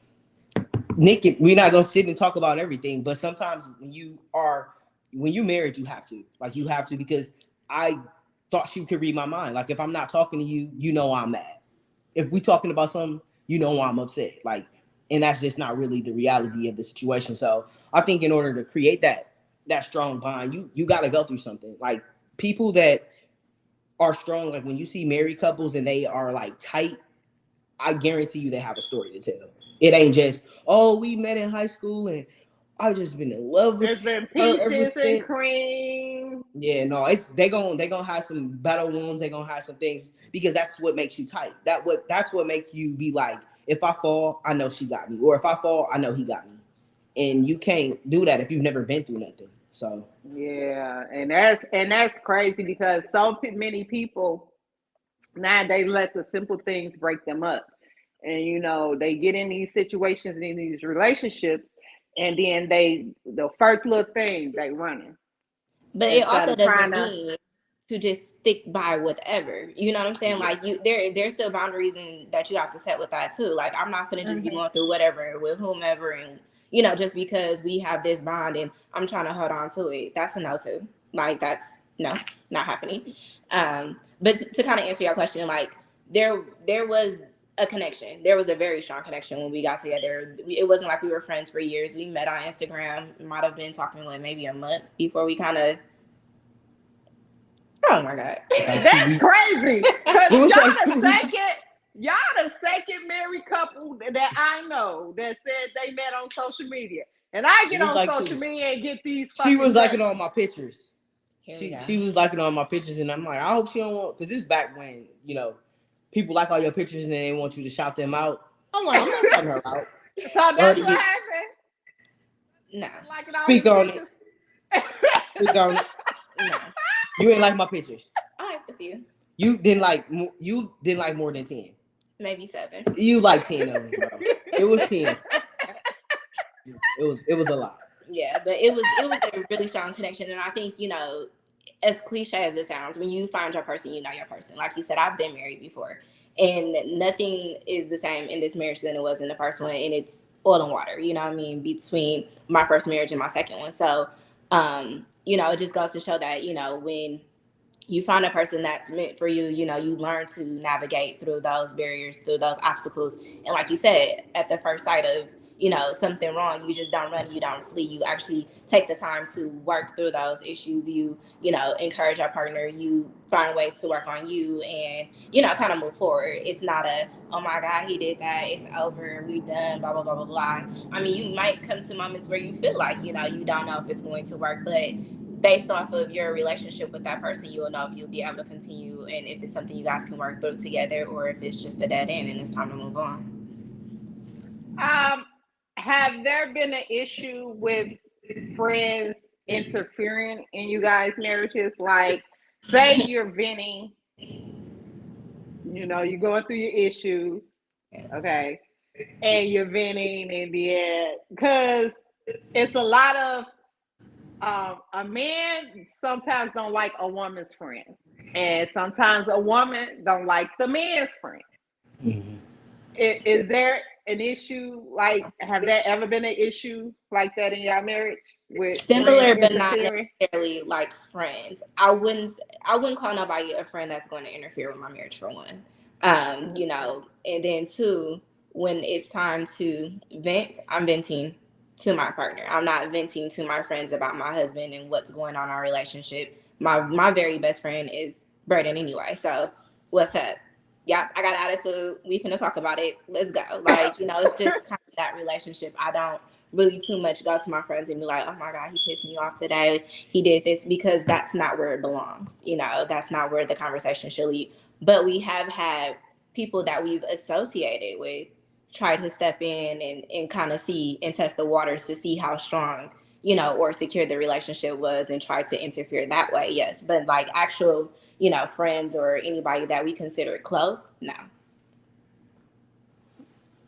nick it. We're not gonna sit and talk about everything. But sometimes when you married, you have to, because I thought she could read my mind. Like if I'm not talking to you, I'm mad. If we talking about something, I'm upset. Like, and that's just not really the reality of the situation. So I think in order to create that strong bond, you got to go through something. Like people that are strong, like when you see married couples and they are like tight, I guarantee you they have a story to tell. It ain't just, oh, we met in high school and I've just been in love with her. There's been peaches and cream. Yeah, no, they gonna have some battle wounds. They gonna have some things, because that's what makes you tight. That's what makes you be like, if I fall, I know she got me, or if I fall, I know he got me. And you can't do that if you've never been through nothing. So yeah, and that's crazy, because so many people now they let the simple things break them up, and they get in these situations, in these relationships, and then the first little thing they running. But it also doesn't mean to just stick by whatever. You know what I'm saying? Like there's still boundaries and that you have to set with that too. Like I'm not gonna just be going through whatever with whomever, and just because we have this bond and I'm trying to hold on to it. That's a no too. Like that's no, not happening. But to kind of answer your question, like there was a connection. There was a very strong connection when we got together. It wasn't like we were friends for years. We met on Instagram. Might have been talking like maybe a month before we kind of. Oh my God, that's crazy. Y'all the second married couple that I know that said they met on social media, and I get on social media and get these. She was liking all my pictures. She was liking all my pictures, and I'm like, I hope she don't want, because this back when people like all your pictures and they want you to shout them out. I'm like, I'm not shouting her out. So that's what happened? No. Speak on it. Speak on it. No. You ain't like my pictures. I liked a few. You didn't like more than 10. Maybe 7. You like 10 of them, bro. It was 10. It was a lot. Yeah, but it was a really strong connection, and I think as cliche as it sounds, when you find your person, you know your person. Like you said, I've been married before, and nothing is the same in this marriage than it was in the first one, and it's oil and water, you know what I mean, between my first marriage and my second one. So, it just goes to show that, when you find a person that's meant for you, you know, you learn to navigate through those barriers, through those obstacles. And like you said, at the first sight of, you know, something wrong, you just don't run, you don't flee. You actually take the time to work through those issues. You know, encourage your partner. You find ways to work on you and, you know, kind of move forward. It's not a, oh my God, he did that, it's over, we're done, blah, blah, blah, blah, blah. I mean, you might come to moments where you feel like, you know, you don't know if it's going to work, but based off of your relationship with that person, you will know if you'll be able to continue and if it's something you guys can work through together or if it's just a dead end and it's time to move on. Have there been an issue with friends interfering in you guys' marriages? Like, say you're venting, you know, you're going through your issues, okay, and you're venting in the end, because it's a lot of a man sometimes don't like a woman's friend, and sometimes a woman don't like the man's friend. Mm-hmm. Is there an issue, like, have there ever been an issue like that in your marriage with similar but not necessarily like friends? I wouldn't call nobody a friend that's going to interfere with my marriage, for one. You know, and then two, when it's time to vent, I'm venting to my partner. I'm not venting to my friends about my husband and what's going on in our relationship. My very best friend is Braden anyway. So what's up? Yep, I got attitude. We finna talk about it. Let's go. Like, you know, it's just kind of that relationship. I don't really too much go to my friends and be like, oh my God, he pissed me off today. He did this, because that's not where it belongs. You know, that's not where the conversation should lead. But we have had people that we've associated with try to step in and kind of see and test the waters to see how strong, you know, or secure the relationship was and try to interfere that way. Yes. But like actual, you know, friends or anybody that we consider close, no.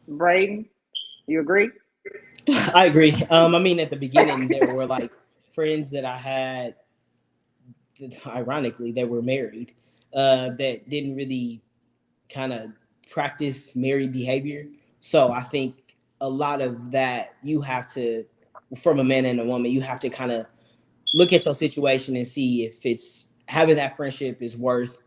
Braden, you agree? I agree. I mean, at the beginning, there were like friends that I had, ironically, that were married, that didn't really kind of practice married behavior. So I think a lot of that you have to, from a man and a woman, you have to kind of look at your situation and see if it's having that friendship is worth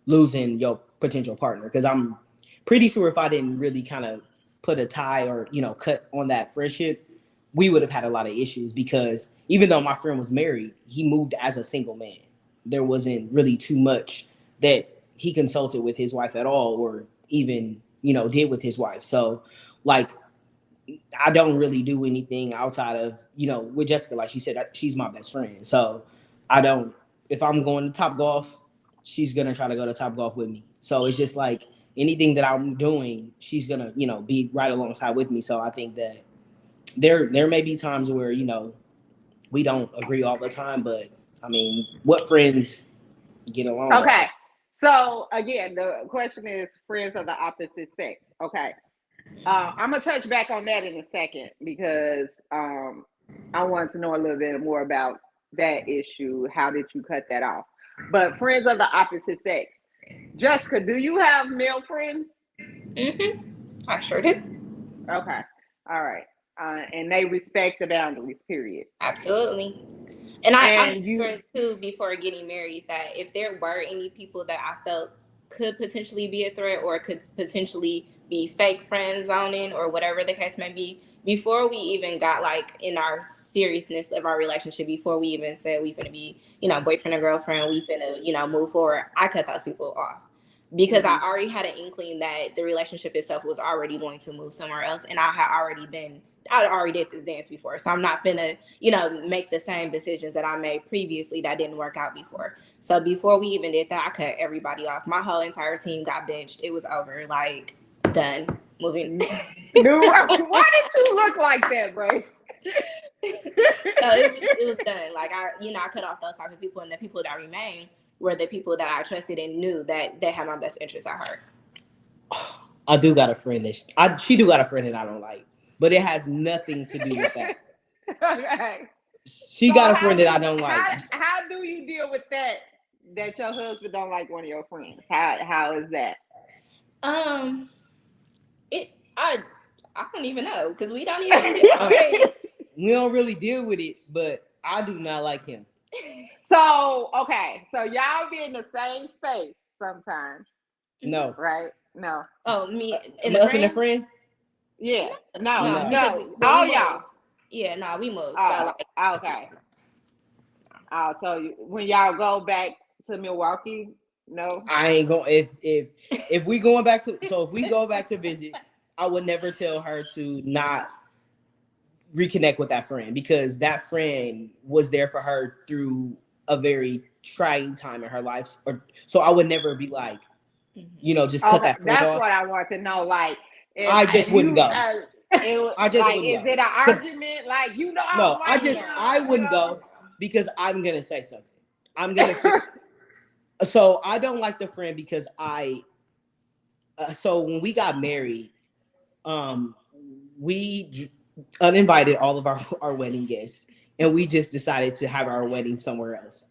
losing your potential partner. Because I'm pretty sure if I didn't really kind of put a tie or, you know, cut on that friendship, we would have had a lot of issues, because even though my friend was married, he moved as a single man. There wasn't really too much that he consulted with his wife at all, or even, you know, did with his wife. So like, I don't really do anything outside of, you know, with Jessica, like she said, she's my best friend. So I don't, if I'm going to Top Golf, she's going to try to go to Top Golf with me. So it's just like anything that I'm doing, she's going to, you know, be right alongside with me. So I think that there may be times where, you know, we don't agree all the time, but I mean, what friends get along? Okay. So again, the question is friends of the opposite sex. Okay. I'm gonna touch back on that in a second, because I want to know a little bit more about that issue. How did you cut that off? But friends of the opposite sex. Jessica, do you have male friends? Mm-hmm. I sure do. Okay. All right. And they respect the boundaries, period. Absolutely. And I'm sure too, before getting married, that if there were any people that I felt could potentially be a threat or could potentially be fake friend zoning or whatever the case may be, before we even got like in our seriousness of our relationship, before we even said we finna be, you know, boyfriend and girlfriend, we finna, you know, move forward, I cut those people off, because I already had an inkling that the relationship itself was already going to move somewhere else. And I already did this dance before. So I'm not finna, you know, make the same decisions that I made previously that didn't work out before. So before we even did that, I cut everybody off. My whole entire team got benched. It was over. Like, done. Moving. Why did you look like that, bro? So it was done. Like, I cut off those type of people, and the people that remained were the people that I trusted and knew that they had my best interests at heart. I do got a friend that she do got a friend that I don't like, but it has nothing to do with that. Okay. She got a friend that I don't like. How do you deal with that your husband don't like one of your friends? How is that? I don't even know, because we don't even we don't really deal with it, but I do not like him. So okay, so y'all be in the same space sometimes, No. right? No. Oh, me and Us and a friend? Yeah. No. because All we y'all. moved. Yeah, no, we moved. Oh, So like, okay. So when y'all go back to Milwaukee, no. I ain't going. If we going back to if we go back to visit, I would never tell her to not reconnect with that friend, because that friend was there for her through a very trying time in her life. So I would never be like, just cut that friend that's off. what I want to know. Like, I just wouldn't go. I just like, is it an argument? Like, No, I wouldn't go because I'm gonna say something. I'm gonna. So I don't like the friend because so when we got married, we uninvited all of our wedding guests, and we just decided to have our wedding somewhere else.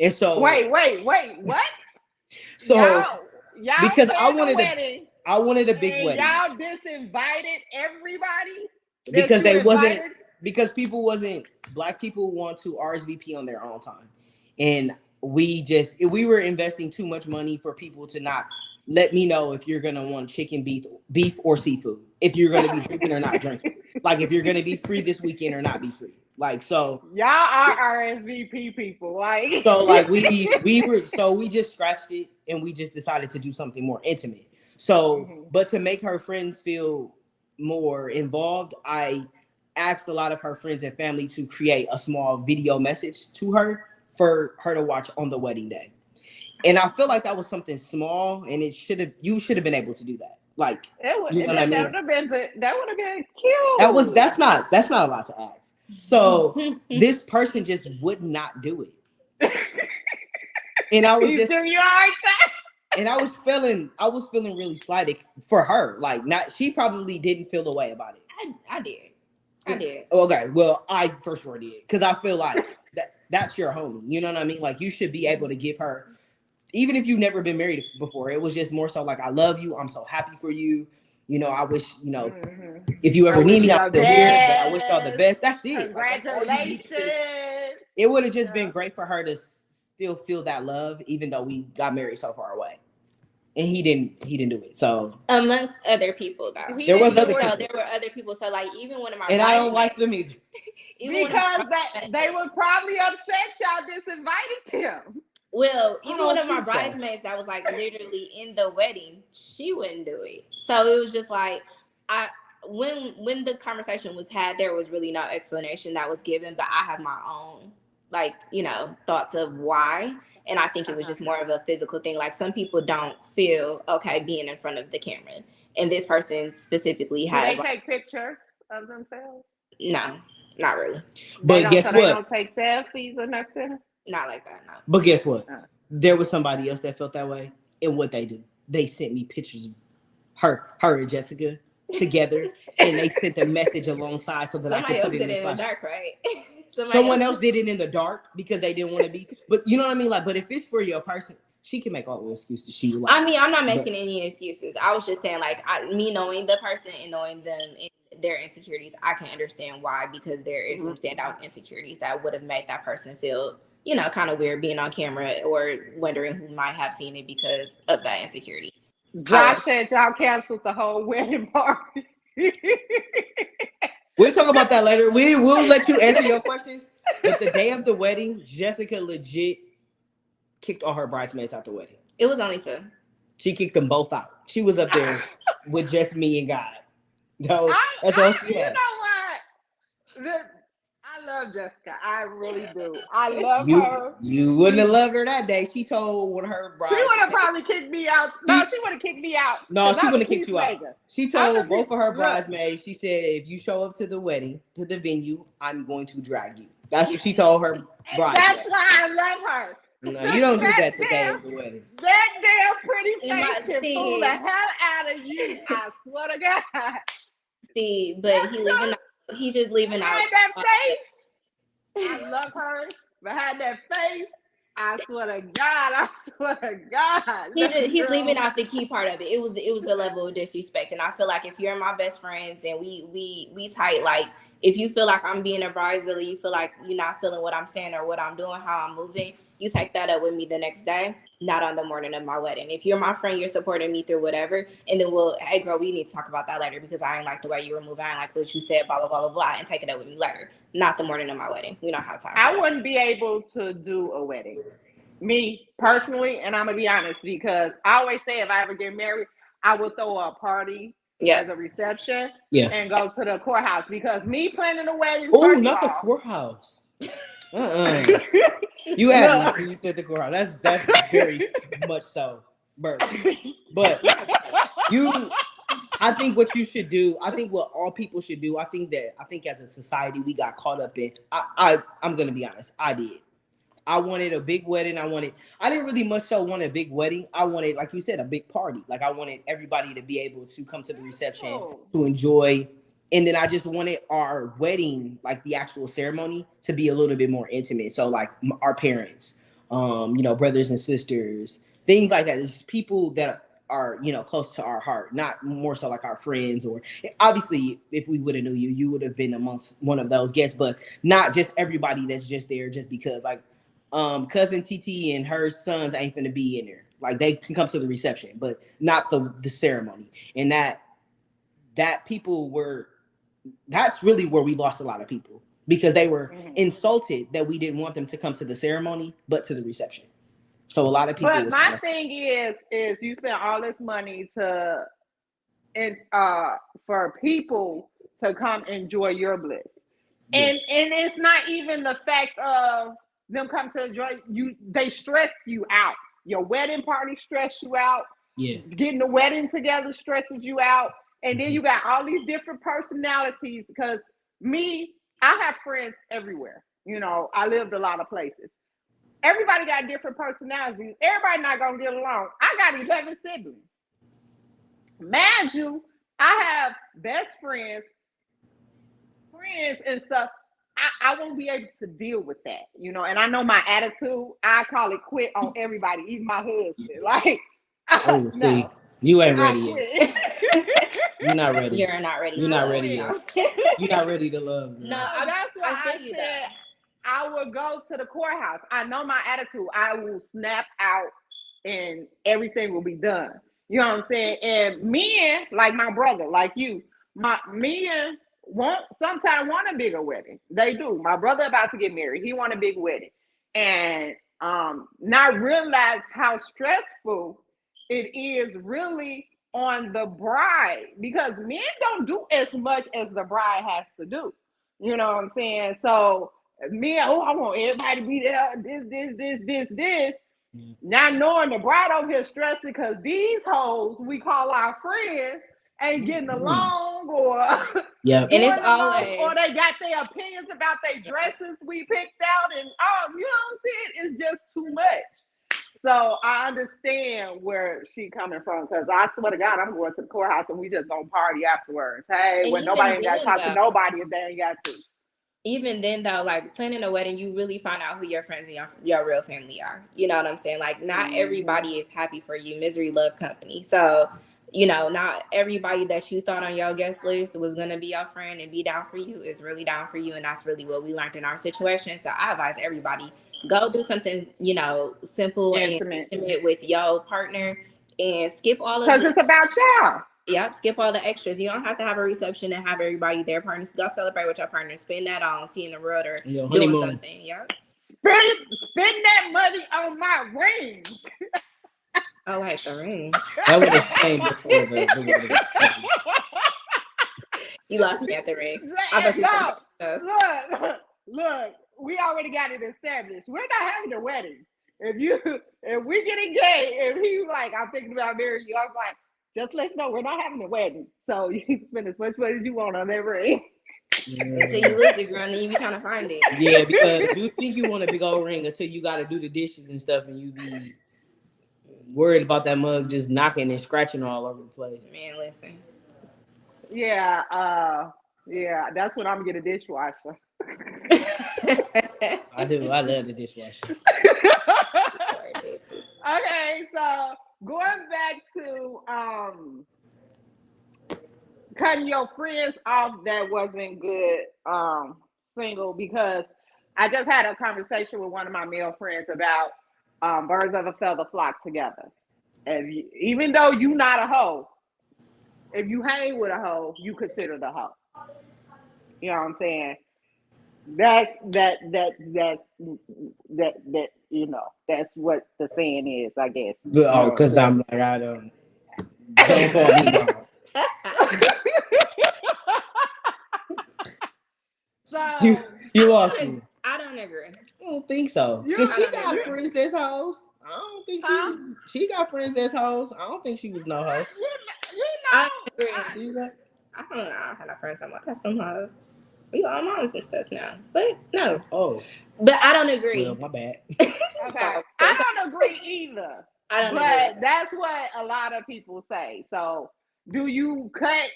And so wait, what? So y'all because I wanted a big wedding. Y'all disinvited everybody because Black people want to RSVP on their own time, and we were investing too much money for people to not let me know if you're gonna want chicken, beef or seafood, if you're gonna be drinking or not drinking, like if you're gonna be free this weekend or not be free. Like, so y'all are RSVP people, like so like we just scratched it and we just decided to do something more intimate. So but to make her friends feel more involved, I asked a lot of her friends and family to create a small video message to her for her to watch on the wedding day. And I feel like that was something small, and you should have been able to do that. Like, that would have been cute. That's not a lot to ask. So this person just would not do it. And I was and I was feeling really slighted for her. Like, she probably didn't feel the way about it. I did. Okay, well, I for sure did, because I feel like that's your homie. You know what I mean? Like, you should be able to give her, even if you've never been married before. It was just more so like, I love you. I'm so happy for you. I wish, if you ever need me, I'm still here. But I wish y'all the best. That's it. Congratulations. It would have just been great for her to still feel that love, even though we got married so far away. And he didn't do it. So amongst other people, though, there were other people. So like, even one of my I don't like them either, because they were probably upset y'all disinvited them. Well, even one of my bridesmaids that was like literally in the wedding, she wouldn't do it. So it was just like, when the conversation was had, there was really no explanation that was given, but I have my own thoughts of why. And I think it was just more of a physical thing. Like, some people don't feel okay being in front of the camera, and this person specifically has. Do they take pictures of themselves? No, not really. But guess what? They don't take selfies or nothing. Not like that, no. But guess what? There was somebody else that felt that way, and what they do, they sent me pictures of her and Jessica together, and they sent a message alongside so that somebody I could put it in the dark, right? Someone else did it in the dark because they didn't want to be. But you know what I mean? Like, but if it's for your person, she can make all the excuses she would like. I mean, I'm not making any excuses. I was just saying, like, me knowing the person and knowing them and their insecurities, I can understand why, because there is some standout insecurities that would have made that person feel, kind of weird being on camera, or wondering who might have seen it because of that insecurity. Josh said y'all canceled the whole wedding party. We'll talk about that later. We will let you answer your questions. But the day of the wedding, Jessica legit kicked all her bridesmaids out the wedding. It was only 2. She kicked them both out. She was up there with just me and God. No, that's all she had. You know what? I love Jessica. I really do. I love her. You wouldn't have loved her that day. She told one of her brides. She would have probably kicked me out. No, she would have kicked me out. No, she wouldn't have kicked you out. She told both of her bridesmaids, she said, if you show up to the wedding, to the venue, I'm going to drag you. That's what she told her bridesmaids. That's why I love her. No, you don't do that the day of the wedding. That damn pretty face can fool the hell out of you. I swear to God. See, but he's just leaving out. Behind that face, I love her. Behind that face, I swear to God, I swear to God. He's leaving out the key part of it. It was a level of disrespect, and I feel like if you're my best friends and we tight, like if you feel like I'm being advisory, you feel like you're not feeling what I'm saying or what I'm doing, how I'm moving, you take that up with me the next day, not on the morning of my wedding. If you're my friend, you're supporting me through whatever, and then hey girl, we need to talk about that later because I ain't like the way you were moving, I ain't like what you said, blah blah blah blah blah, and take it up with me later, not the morning of my wedding. We don't have time. I wouldn't be able to do a wedding, me personally, and I'm gonna be honest because I always say if I ever get married, I will throw a party as a reception and go to the courthouse because me planning a wedding. Oh, not the courthouse. You had nothing. You said the courthouse. That's very much so, Bert. But I think what you should do. I think what all people should do. I think as a society we got caught up in. I'm gonna be honest. I did. I wanted a big wedding. I didn't really much so want a big wedding. I wanted, like you said, a big party. Like I wanted everybody to be able to come to the reception to enjoy. And then I just wanted our wedding, like the actual ceremony, to be a little bit more intimate. So like our parents, brothers and sisters, things like that. It's just people that are, close to our heart, not more so like our friends, or obviously if we would have knew you, you would have been amongst one of those guests, but not just everybody that's just there just because like cousin TT and her sons ain't finna be in there. Like they can come to the reception, but not the ceremony. And that people were, that's really where we lost a lot of people because they were insulted that we didn't want them to come to the ceremony, but to the reception. So a lot of people. But my thing is you spend all this money for people to come enjoy your bliss, and it's not even the fact of them come to enjoy you. They stress you out. Your wedding party stress you out. Yeah, getting the wedding together stresses you out. And then you got all these different personalities because I have friends everywhere. I lived a lot of places. Everybody got different personalities. Everybody not going to get along. I got 11 siblings. Mind you, I have best friends and stuff. I won't be able to deal with that, and I know my attitude. I call it quit on everybody, even my husband. Like, no. You ain't ready yet. You're not ready. You're not ready. You're not ready yet. You're not ready to love. No, that's why I said I would go to the courthouse. I know my attitude. I will snap out and everything will be done. You know what I'm saying? And men, like my brother, like you, men sometimes want a bigger wedding. They do. My brother about to get married. He want a big wedding. And not realize how stressful it is really on the bride because men don't do as much as the bride has to do. You know what I'm saying? So I want everybody to be there, this. Not knowing the bride over here stressing because these hoes we call our friends ain't getting along or and it's always or they got their opinions about their dresses we picked out and you know what I'm saying? It's just too much. So I understand where she coming from because I swear to God, I'm going to the courthouse and we just gonna party afterwards. Hey, when nobody ain't got to talk to nobody if they ain't got to. Even then, though, like planning a wedding, you really find out who your friends and your real family are. You know what I'm saying? Like, not everybody is happy for you. Misery love company. So, not everybody that you thought on your guest list was gonna be your friend and be down for you is really down for you, and that's really what we learned in our situation. So I advise everybody. Go do something, simple and intimate with your partner and skip all of because it's about y'all. Yep, skip all the extras. You don't have to have a reception and have everybody there. Partners, go celebrate with your partner. Spend that on seeing the world or doing something. Yep. Spend that money on my ring. Oh, wait, the ring. That would have came before the wedding. You lost me at the ring. Look. We already got it established. We're not having a wedding. If we get engaged, if he like, I'm thinking about marrying you, I was like, just let you know we're not having a wedding. So you can spend as much money as you want on that ring. Yeah. So you lose it, girl, and then you be trying to find it. Yeah, because you think you want a big old ring until you got to do the dishes and stuff, and you be worried about that mug just knocking and scratching all over the place. Man, listen. Yeah, that's when I'm gonna get a dishwasher. I do. I love the dishwasher. Okay, so going back to cutting your friends off that wasn't good single, because I just had a conversation with one of my male friends about birds of a feather flock together. And even though you not a hoe, if you hang with a hoe, you consider the hoe. You know what I'm saying? That you know, that's what the saying is, I guess. Oh, because I'm like, I don't call me dog. So you lost me. I don't agree. I don't think so. Because she got friends that's hoes. I don't think she got friends that's hoes. I don't think she was no hoe. You know, I agree. I don't know. I don't have no friends. I'm like, that's some hoes. We all moms and stuff now, but no. Oh, but I don't agree. Well, my bad. Okay. I don't agree either. But that's what a lot of people say. So, do you cut?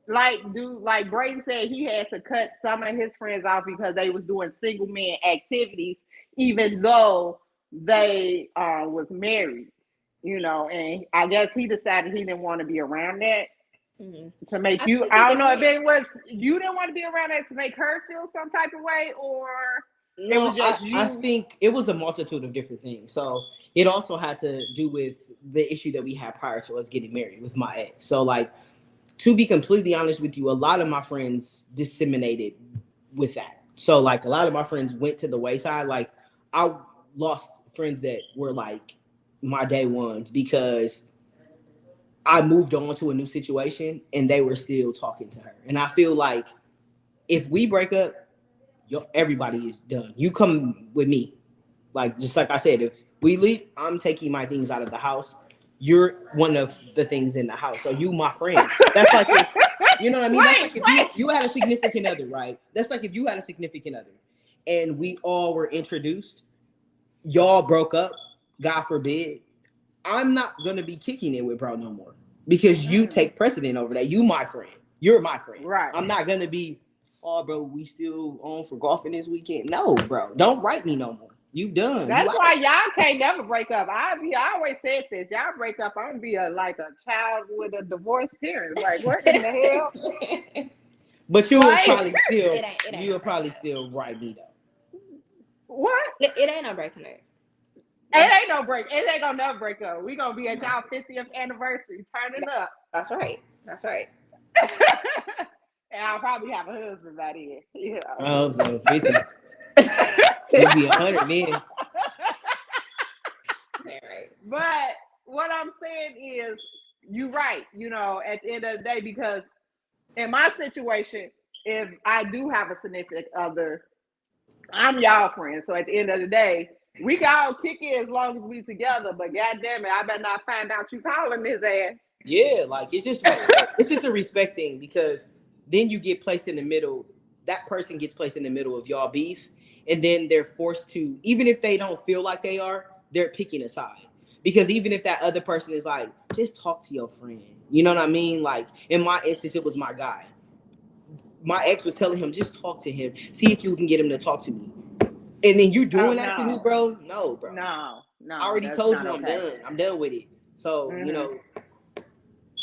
Like Brayden said, he had to cut some of his friends off because they was doing single man activities, even though they was married. You know, and I guess he decided he didn't want to be around that. Mm-hmm. To make you, I don't know if it was you didn't want to be around that to make her feel some type of way, or no, it was just you. I think it was a multitude of different things. So it also had to do with the issue that we had prior to us getting married with my ex. So like, to be completely honest with you, a lot of my friends disseminated with that. So like, a lot of my friends went to the wayside. Like, I lost friends that were like my day ones because I moved on to a new situation and they were still talking to her. And I feel like if we break up, everybody is done. You come with me. Like, just like I said, if we leave, I'm taking my things out of the house. You're one of the things in the house. So you my friend. That's like, you know what I mean? That's like if you had a significant other, right? That's like if you had a significant other and we all were introduced, y'all broke up, God forbid, I'm not going to be kicking it with bro no more. Because you take precedent over that. You my friend. You're my friend. Right. I'm not gonna be, oh bro, we still on for golfing this weekend. No, bro. Don't write me no more. You done. That's why y'all can't never break up. I always said this. Y'all break up, I'm gonna be like a child with a divorced parent. Like, what in the hell? But you would probably still you would probably still write me though. What? It ain't no breaking it. It ain't no break. It ain't gonna never break up. We gonna be at y'all 50th anniversary, turning up. That's right. That's right. And I'll probably have a husband by then. You know. Oh, so 50. It'll be 100 then. Right. But what I'm saying is, you're right. You know, at the end of the day, because in my situation, if I do have a significant other, I'm y'all friend. So at the end of the day, we can all kick it as long as we together, but goddamn it, I better not find out you calling his ass. Yeah, like it's just a respect thing, because then you get placed in the middle. That person gets placed in the middle of y'all beef, and then they're forced to, even if they don't feel like they are, they're picking a side. Because even if that other person is like, just talk to your friend, you know what I mean? Like in my instance, it was my guy. My ex was telling him, just talk to him, see if you can get him to talk to me. And then you doing that to me, bro? No, bro. No. I already told you I'm done. I'm done with it. So, you know,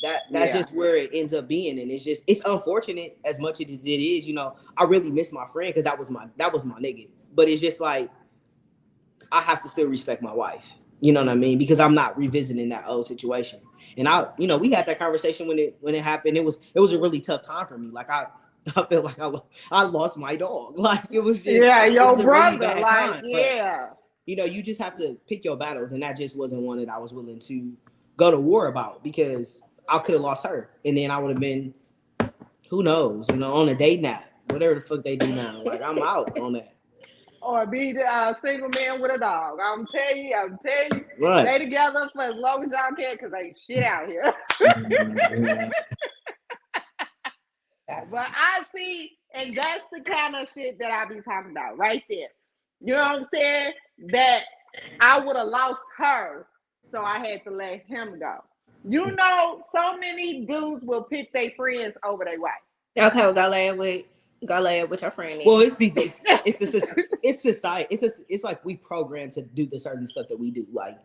that's just where it ends up being. And it's unfortunate as much as it is, you know, I really miss my friend because that was my nigga. But it's just like, I have to still respect my wife. You know what I mean? Because I'm not revisiting that old situation. And we had that conversation when it happened. It was a really tough time for me. Like I felt like I lost my dog. Like it was just your brother. Really like time. But, you know, you just have to pick your battles, and that just wasn't one that I was willing to go to war about, because I could have lost her, and then I would have been, who knows, you know, on a date nap, whatever the fuck they do now. Like I'm out on that. Or be the single man with a dog. I'm telling you, right. Stay together for as long as y'all can, because ain't shit out here. But I see, and that's the kind of shit that I be talking about right there. You know what I'm saying? That I would have lost her, so I had to let him go. You know, so many dudes will pick their friends over their wife. Okay, well, go lay it with your friend. Well, it's society. It's like we programmed to do the certain stuff that we do. Like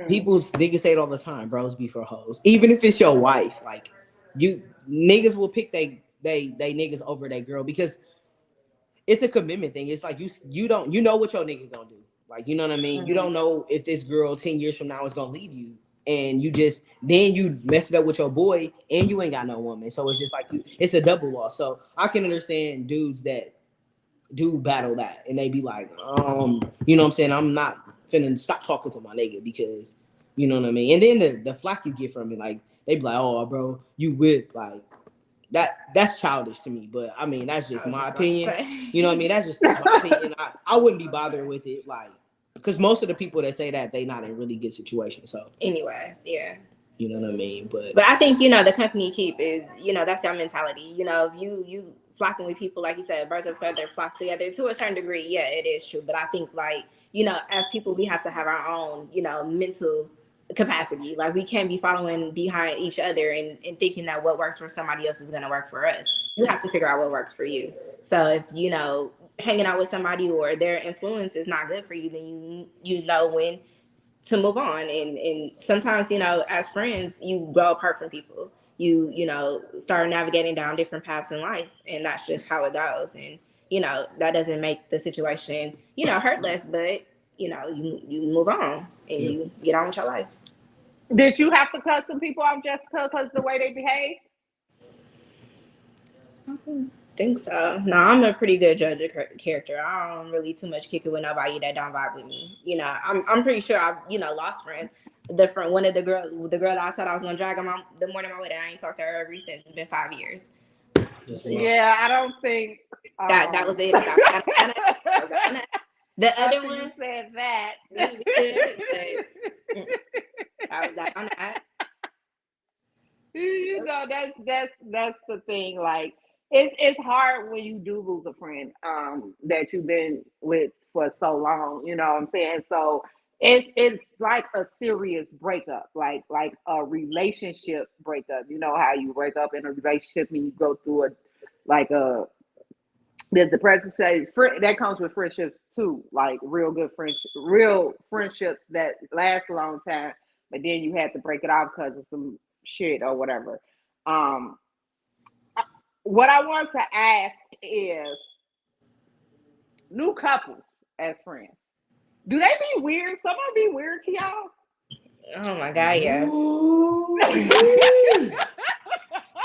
People niggas say it all the time, bros be for hoes. Even if it's your wife, like you niggas will pick they niggas over their girl because it's a commitment thing. It's like you don't know what your nigga gonna do. Like, you know what I mean? You don't know if this girl 10 years from now is gonna leave you. And you just then you mess it up with your boy and you ain't got no woman. So it's just like it's a double loss. So I can understand dudes that do battle that and they be like, you know what I'm saying? I'm not finna stop talking to my nigga because you know what I mean? And then the flack you get from it, like they be like, oh bro, you with like that's childish to me, but I mean that's just my opinion. You know what I mean? That's just my opinion. I wouldn't be bothered with it, like, because most of the people that say that they not in really good situations. So, anyways, yeah, you know what I mean. But I think the company you keep is that's your mentality. You flocking with people, like you said, birds of a feather flock together to a certain degree. Yeah, it is true, but I think as people, we have to have our own mental capacity. Like we can't be following behind each other and thinking that what works for somebody else is going to work for us. You have to figure out what works for you. So if hanging out with somebody or their influence is not good for you, then you know when to move on. And sometimes as friends you grow apart from people. You start navigating down different paths in life, and that's just how it goes. And that doesn't make the situation hurt less, but you move on and you get on with your life. Did you have to cut some people off, Jessica, because the way they behave? I don't think so. No, I'm a pretty good judge of character. I don't really too much kick it with nobody that don't vibe with me. I'm pretty sure I've lost friends. One of the girl that I said I was gonna drag on the morning of my wedding, I ain't talked to her ever since. It's been 5 years. Yeah, I don't think that was it. The other one said that. That was that on that. That's the thing. Like it's hard when you do lose a friend that you've been with for so long. You know what I'm saying? So it's like a serious breakup, like a relationship breakup. You know how you break up in a relationship and you go through there's the present stage that comes with friendships too, like real friendships that last a long time, but then you had to break it off because of some shit or whatever. What I want to ask is new couples as friends. Do they be weird? Some of them be weird to y'all? Oh my God, yes.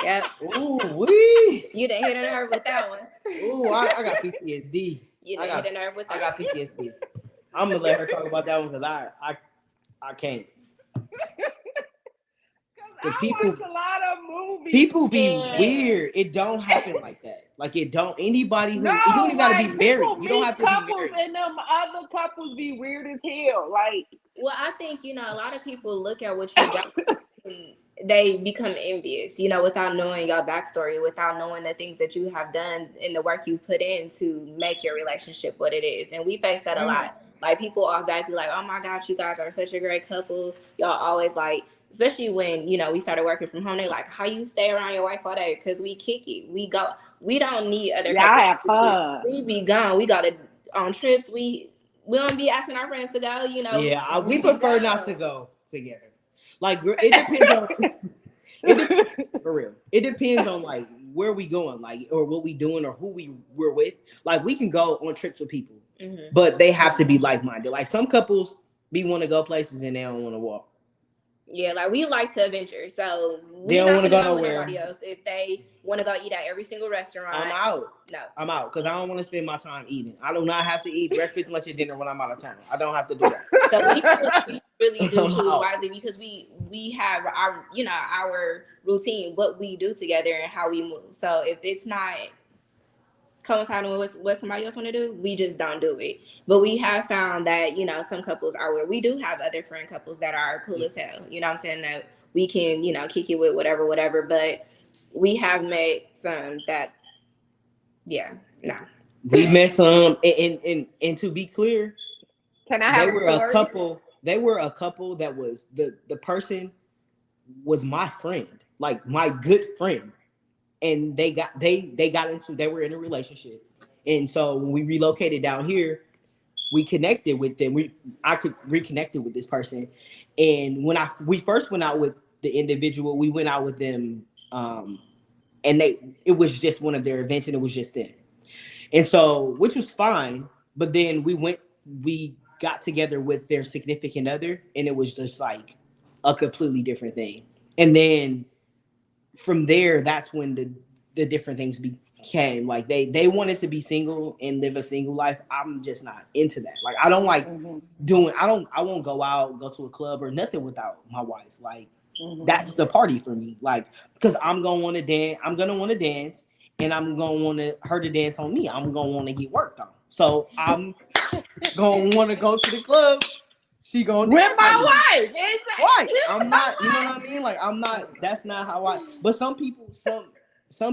Yep. Ooh, wee. You done hit a nerve with that one. Ooh, I got PTSD. You done hit a nerve with that. I got PTSD. I'm gonna let her talk about that one because I can't. Because I watch a lot of movies. People be weird. It don't happen like that. Like it don't. Anybody who you don't even gotta be married. You don't have to be married. And them other couples be weird as hell. Like, well, I think a lot of people look at what you got and they become envious. Without knowing your backstory, without knowing the things that you have done and the work you put in to make your relationship what it is. And we face that a lot. Like people off back be like, "Oh my gosh, you guys are such a great couple. Y'all always like." Especially when, we started working from home, they like, how you stay around your wife all day? Because we kick it. We go. We don't need other couples. I have fun. We be gone. We got to on trips. We don't be asking our friends to go, Yeah, we prefer not to go together. Like, it depends on... for real. It depends on, like, where we going, like, or what we doing or who we're with. Like, we can go on trips with people, but they have to be like-minded. Like, some couples want to go places and they don't want to walk. Yeah, like we like to adventure, so they don't want to go nowhere. Else. If they want to go eat at every single restaurant, I'm out. No, I'm out because I don't want to spend my time eating. I do not have to eat breakfast, lunch, and dinner when I'm out of town. I don't have to do that. So we really do choose wisely because we have our our routine, what we do together, and how we move. So if it's not coinciding with what somebody else want to do, we just don't do it. But we have found that some couples are where we do have other friend couples that are cool as hell. You know what I'm saying? That we can kick it with whatever. But we have met some that we met some and to be clear, can I have they were a couple that was the person was my friend, like my good friend. And they were in a relationship. And so when we relocated down here, we connected with them. I could reconnected with this person, and when we first went out with the individual, we went out with them, and it was just one of their events, and it was just them, and so which was fine. But then we got together with their significant other, and it was just like a completely different thing. And then from there, that's when the different things became like they wanted to be single and live a single life. I'm just not into that. Like I don't like I won't go out, go to a club or nothing without my wife. Like that's the party for me. Like because I'm gonna want to dance, and I'm gonna want her to dance on me. I'm gonna want to get worked on. So I'm gonna want to go to the club. She gonna with my wife. Right. I'm not, you know what I mean? Like I'm not, that's not how but some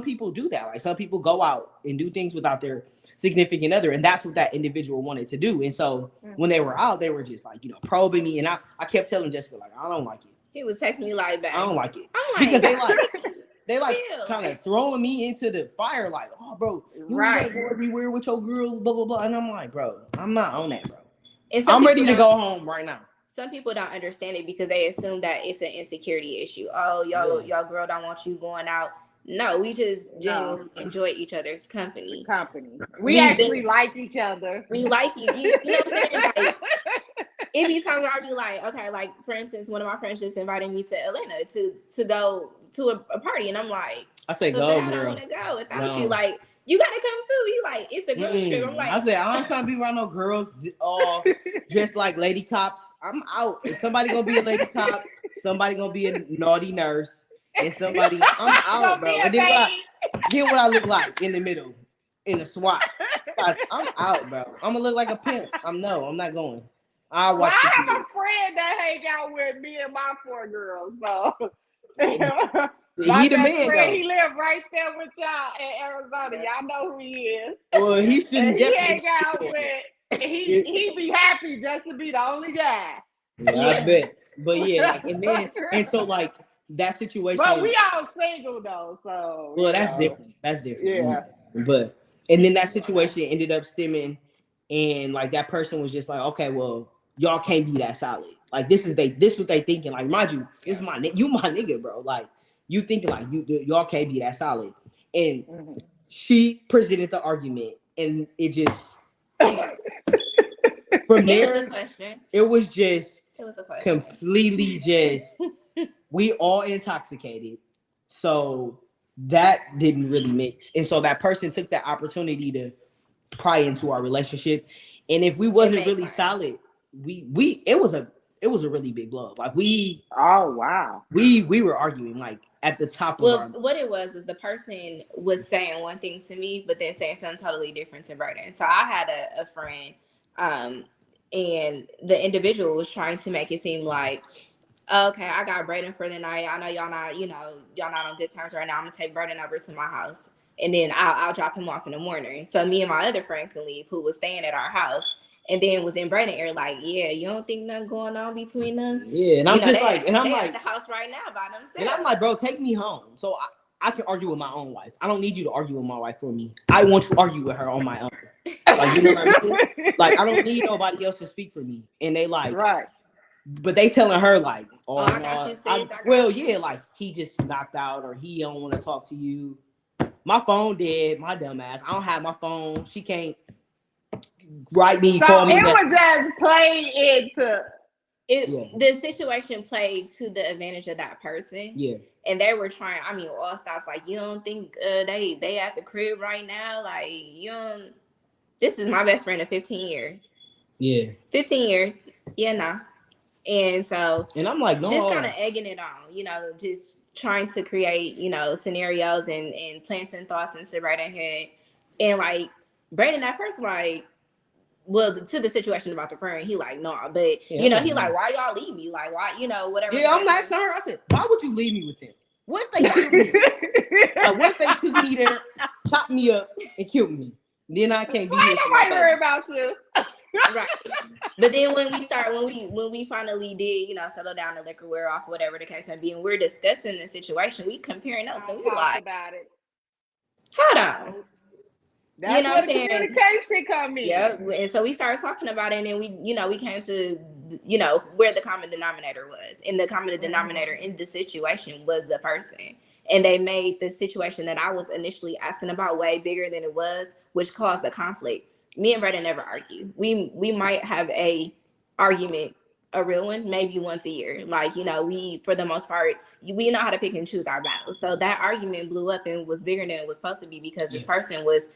people do that. Like some people go out and do things without their significant other, and that's what that individual wanted to do. And so when they were out, they were just like, probing me, and I kept telling Jessica, like, I don't like it. He was texting me like that. I don't like it. I'm like, because they kind of throwing me into the fire, like, oh bro, you gotta go everywhere with your girl, blah blah blah. And I'm like, bro, I'm not on that, bro. I'm ready to go home right now. Some people don't understand it because they assume that it's an insecurity issue. Oh, y'all girl don't want you going out. No, we just genuinely enjoy each other's company. We actually like each other. We like you. You know what I'm saying? Like, it be times where I be like, okay, like for instance, one of my friends just invited me to Atlanta to go to a party, and I'm like, I say go, girl. girl. I don't want to go without you. Like, you gotta come too. You like, it's a girl trip. I'm like, I said, I don't trying to be around no girls all dressed like lady cops. I'm out. If somebody gonna be a lady cop, somebody gonna be a naughty nurse, and somebody, I'm out, bro. And then what I look like in the middle, in the SWAT. I'm out, bro. I'm gonna look like a pimp. I'm not going. I have a friend that hang out with me and my 4 girls, so. He the man, though. He live right there with y'all in Arizona. Y'all know who he is. Well, he shouldn't definitely. He hang out with. He be happy just to be the only guy. Yeah, I bet. But yeah, like, and so like that situation. But we all single though, so. Well, that's different. That's different. Yeah. But and then that situation ended up stemming, and like that person was just like, okay, well, y'all can't be that solid. Like this what they thinking. Like, mind you, this is you my nigga, bro. Like you thinking like y'all can't be that solid. And she presented the argument, and it just from there it was just completely just we all intoxicated. So that didn't really mix. And so that person took that opportunity to pry into our relationship. And if we wasn't really solid, it was a really big blow. Like we were arguing like at the top of our. What it was the person was saying one thing to me, but then saying something totally different to Brayden. So I had a friend, and the individual was trying to make it seem like, okay, I got Brayden for the night. I know y'all not on good terms right now. I'm gonna take Brayden over to my house, and then I'll drop him off in the morning. So me and my other friend can leave, who was staying at our house. And then was in Brayden ear like, yeah, you don't think nothing going on between them? Yeah, and I'm just like, and I'm like, at the house right now by themselves. And I'm like, bro, take me home, so I can argue with my own wife. I don't need you to argue with my wife for me. I want to argue with her on my own. Like, you know what I mean? Like, I don't need nobody else to speak for me. And they like, right. But they telling her like, yeah, like he just knocked out or he don't want to talk to you. My phone dead. My dumb ass. I don't have my phone. She can't. Write me, call me. It was just played into the situation played to the advantage of that person. Yeah. And they were trying, all stops like, you don't think they at the crib right now? Like, this is my best friend of 15 years. Yeah. 15 years. Yeah, nah. And so and I'm like, no, just kind of egging it on, just trying to create, scenarios and planting thoughts into Brayden's head. And like Brayden at first, like, well, to the situation about the friend, he like, nah, but he like, why y'all leave me? Like, why, whatever. Yeah, I'm asking her. I said, why would you leave me with them? What if they killed me? Like, what if they took me there, chopped me up, and killed me? Then I can't be. Why nobody worry about you? Right. But then when we finally did, settle down, the liquor wear off, whatever the case may be, and we're discussing the situation, we comparing notes, and we like, about it. Hold on. That's you know where what the I'm saying? communication come in. Yep. And so we started talking about it, and then we came to, where the common denominator was. And the common denominator in the situation was the person. And they made the situation that I was initially asking about way bigger than it was, which caused a conflict. Me and Brenda never argue. We might have a argument, a real one, maybe once a year. Like, we, for the most part, we know how to pick and choose our battles. So that argument blew up and was bigger than it was supposed to be, because this person was,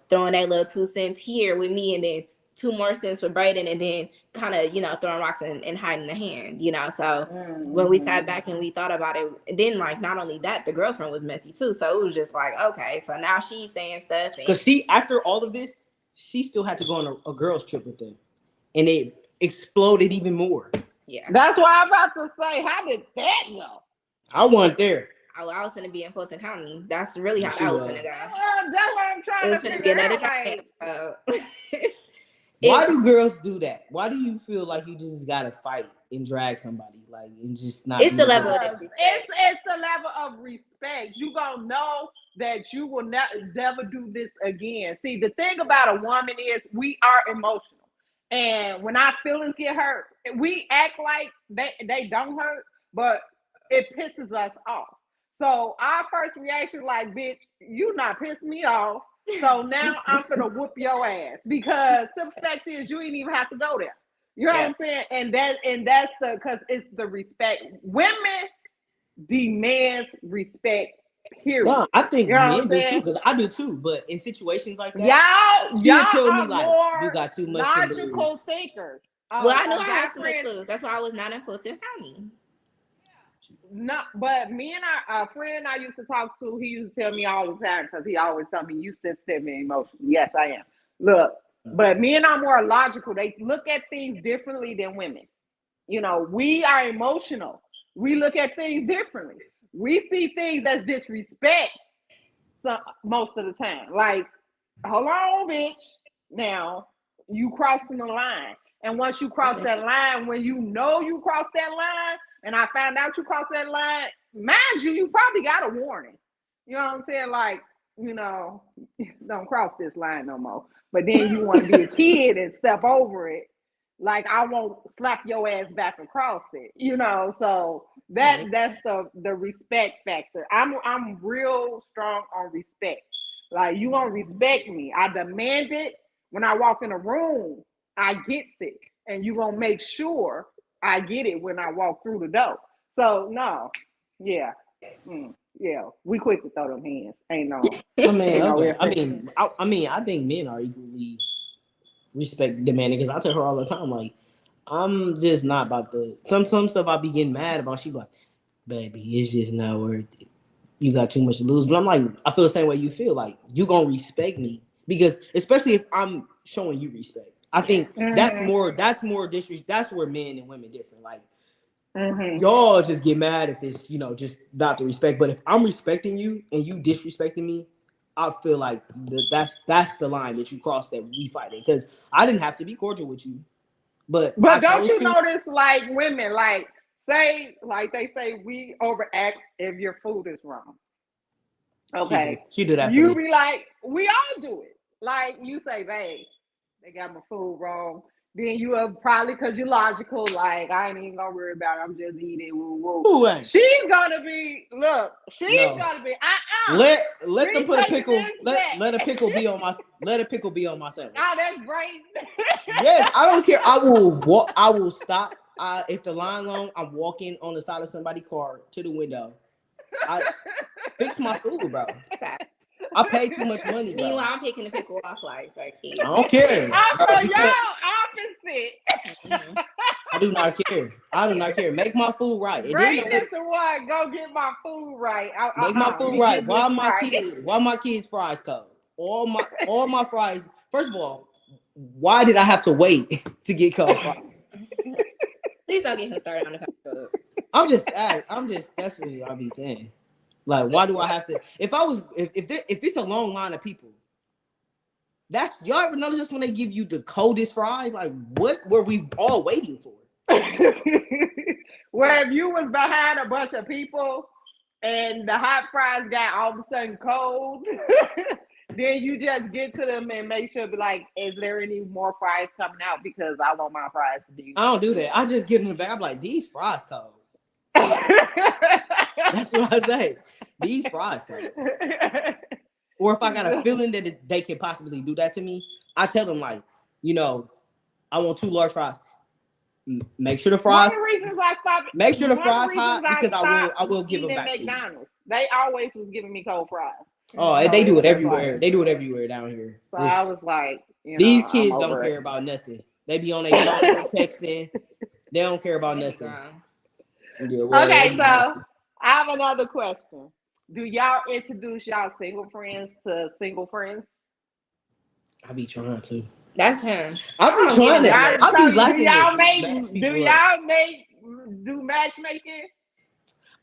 throwing a little 2 cents here with me, and then 2 more cents for Braden, and then kind of, throwing rocks and hiding the hand, So when we sat back and we thought about it, and then, like, not only that, the girlfriend was messy too. So it was just like, okay, so now she's saying stuff. Because after all of this, she still had to go on a girls' trip with them. And it exploded even more. Yeah. That's why I'm about to say, how did that go? I wasn't there. I was going to be in Fulton County. That's really how that was going to go. That's what I'm trying to figure out. Why do girls do that? Why do you feel like you just got to fight and drag somebody? Like, and just not. It's the level of respect. It's the level of respect. You going to know that you will never do this again. See, the thing about a woman is we are emotional. And when our feelings get hurt, we act like they don't hurt, but it pisses us off. So our first reaction, like, bitch, you not pissed me off. So now I'm gonna whoop your ass, because the fact is you ain't even have to go there. You know what I'm saying? And that's because it's the respect. Women demand respect. Period. No, I think men do too, because I do too. But in situations like that, y'all tell are me like more you got too much logical thinkers. Well, I know I had too much lose. That's why I was not in Fulton County. No, but me and our friend I used to talk to, he used to tell me all the time, because he always told me, you sensitive and emotional. Yes, I am. Look, but men are more logical. They look at things differently than women. We are emotional. We look at things differently. We see things as disrespect most of the time. Like, hold on, bitch. Now, you crossing the line. And once you cross that line, when you know you crossed that line, and I found out you crossed that line, mind you probably got a warning. You know what I'm saying? Like, don't cross this line no more. But then you want to be a kid and step over it. Like, I won't slap your ass back across it. So that's the respect factor. I'm real strong on respect. Like, you gonna respect me. I demand it. When I walk in a room, I get it. And you gonna make sure I get it when I walk through the door. So no, yeah, we quick to throw them hands. Ain't no. I think men are equally respect demanding, because I tell her all the time, like, I'm just not about the some stuff I be getting mad about. She be like, baby, it's just not worth it. You got too much to lose. But I'm like, I feel the same way you feel. Like, you gonna respect me, because especially if I'm showing you respect. I think that's more disrespect. That's where men and women differ. Like, y'all just get mad if it's just not the respect. But if I'm respecting you and you disrespecting me, I feel like that's the line that you crossed, that we fighting. Because I didn't have to be cordial with you, but don't you notice, like, women, like, say, like they say, we overact if your food is wrong. Okay, she do that. You be like, we all do it. Like, you say, babe, they got my food wrong. Then you are probably, because you're logical, like, I ain't even gonna worry about it. I'm just eating. Woo. She's gonna be, gonna be. Let them put a pickle. Let a pickle be on my. Let a pickle be on my sandwich. Oh, that's great. Yes, I don't care. I will walk. I will stop. If the line long, I'm walking on the side of somebody's car to the window. I fix my food, bro. I pay too much money, bro. Meanwhile, I'm picking the pickle off like I don't care. Y'all opposite. I do not care. I do not care. Make my food right. Brayden is the one. Go get my food right. Make my food right. Why my kids fries cold? All my fries. First of all, why did I have to wait to get cold fries? Please don't get him started on the fast food. I'm just that's what I'll be saying. Like, why do I have to? If it's a long line of people, that's, y'all ever notice this when they give you the coldest fries? Like, what were we all waiting for? Where if you was behind a bunch of people and the hot fries got all of a sudden cold, then you just get to them and make sure, be like, is there any more fries coming out? Because I want my fries to be. I don't do that. I just get in the bag. I'm like, these fries cold. That's what I say. These fries cold. Or if I got a feeling that they can possibly do that to me, I tell them like, I want 2 large fries. Make sure the fries. One of the reasons I stopped. Make sure the fries hot because I will give them back McDonald's. They always was giving me cold fries. Oh, so they do it everywhere. Like, they do it everywhere down here. So I was like, these kids don't care about nothing. They be on their phone texting. They don't care about nothing. Okay, so I have another question. Do y'all introduce y'all single friends to single friends? I be trying to. That's him. I be trying to. I be liking do matchmaking?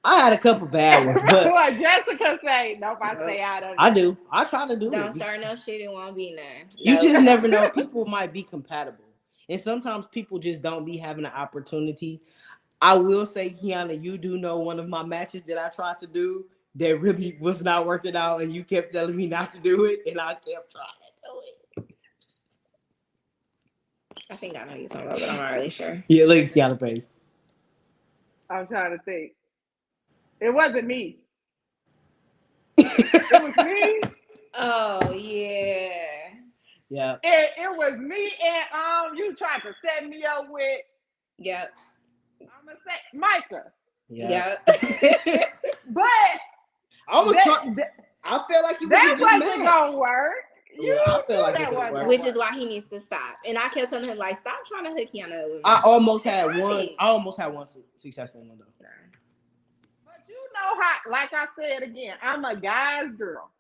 I had a couple bad ones, but what Jessica say? Nope, I stay out of it. I do. I try to do Don't it. Don't start no shit and won't be there. You just never know. People might be compatible, and sometimes people just don't be having an opportunity. I will say, Kianna, you do know one of my matches that I tried to do that really was not working out, and you kept telling me not to do it, and I kept trying to do it. I think I know you're talking about, but I'm not really sure. Yeah, look at Kianna face. I'm trying to think. It wasn't me. It was me. Oh yeah. Yeah. It was me and you tried to set me up with. Yep. I'm gonna say Micah. Yeah. But I felt like you that wasn't gonna work. I feel like it work. Which is why he needs to stop. And I kept telling him like, stop trying to hook Kianna up with me. I almost had one successful one though. But you know how, like I said again, I'm a guy's girl.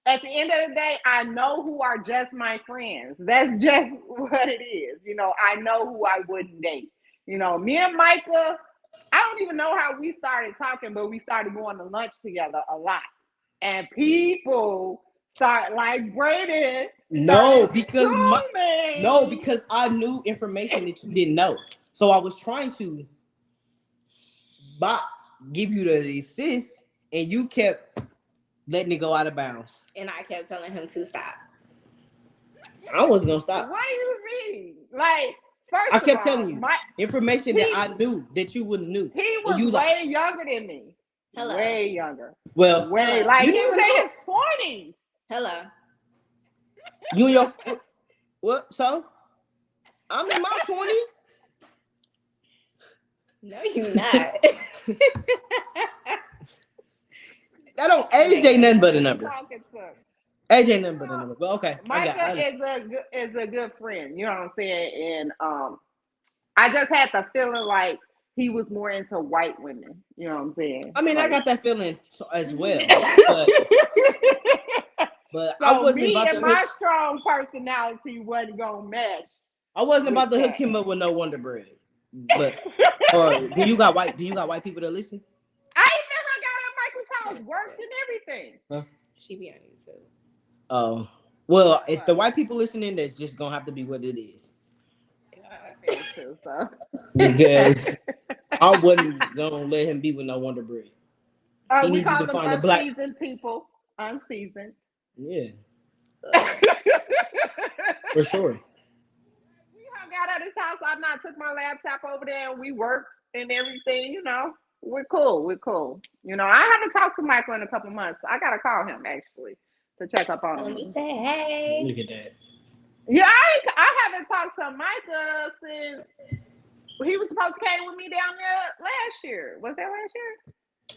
At the end of the day, I know who are just my friends. That's just what it is. I know who I wouldn't date. Me and Micah, I don't even know how we started talking, but we started going to lunch together a lot. And people start like Brayden. No, because I knew information that you didn't know. So I was trying to give you the assist, and you kept letting it go out of bounds. And I kept telling him to stop. I wasn't gonna stop. Why you mean? Like, first I kept of all, telling you information that I knew that you wouldn't knew. He was way younger than me. Hello. Way younger. Well, way like he was in his 20s. Hello. You and your what? So I'm in my 20s. No, you're not. That don't AJ nothing but a number. AJ nothing but a number. But okay, Micah is a good friend. You know what I'm saying? And I just had the feeling like he was more into white women. You know what I'm saying? I mean, I got that feeling as well. But so I wasn't me about and my strong personality wasn't gonna match. I wasn't about to hook him up with no Wonder Bread. But do you got white people that listen? I never got at Michael's house, worked and everything. Huh? She be on YouTube. Oh, well, if the white people listening, that's just gonna have to be what it is. Because I wasn't gonna let him be with no Wonder Bread. He needed to find a black people, unseasoned. Yeah, for sure. We got at his house. I took my laptop over there and we worked and everything. We're cool. I haven't talked to Michael in a couple months. I gotta call him actually to check up on him. Let me say hey. Look at that. Yeah, I haven't talked to Micah since he was supposed to came with me down there last year. Was that last year?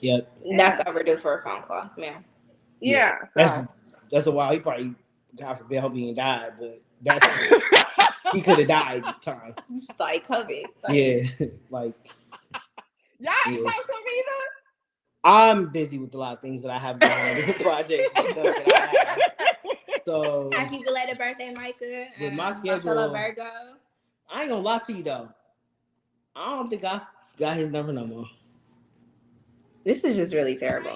Yep. That's overdue for a phone call, man. Yeah. That's a while. He probably, God forbid, hope he didn't die, but that's he could have died at the time. It's like COVID. Yeah, like. Y'all ain't talked to him either? I'm busy with a lot of things that I have going on, different projects and stuff that I have. So happy belated birthday, Micah. With my schedule, fellow Virgo. I ain't gonna lie to you though. I don't think I got his number no more. This is just really terrible.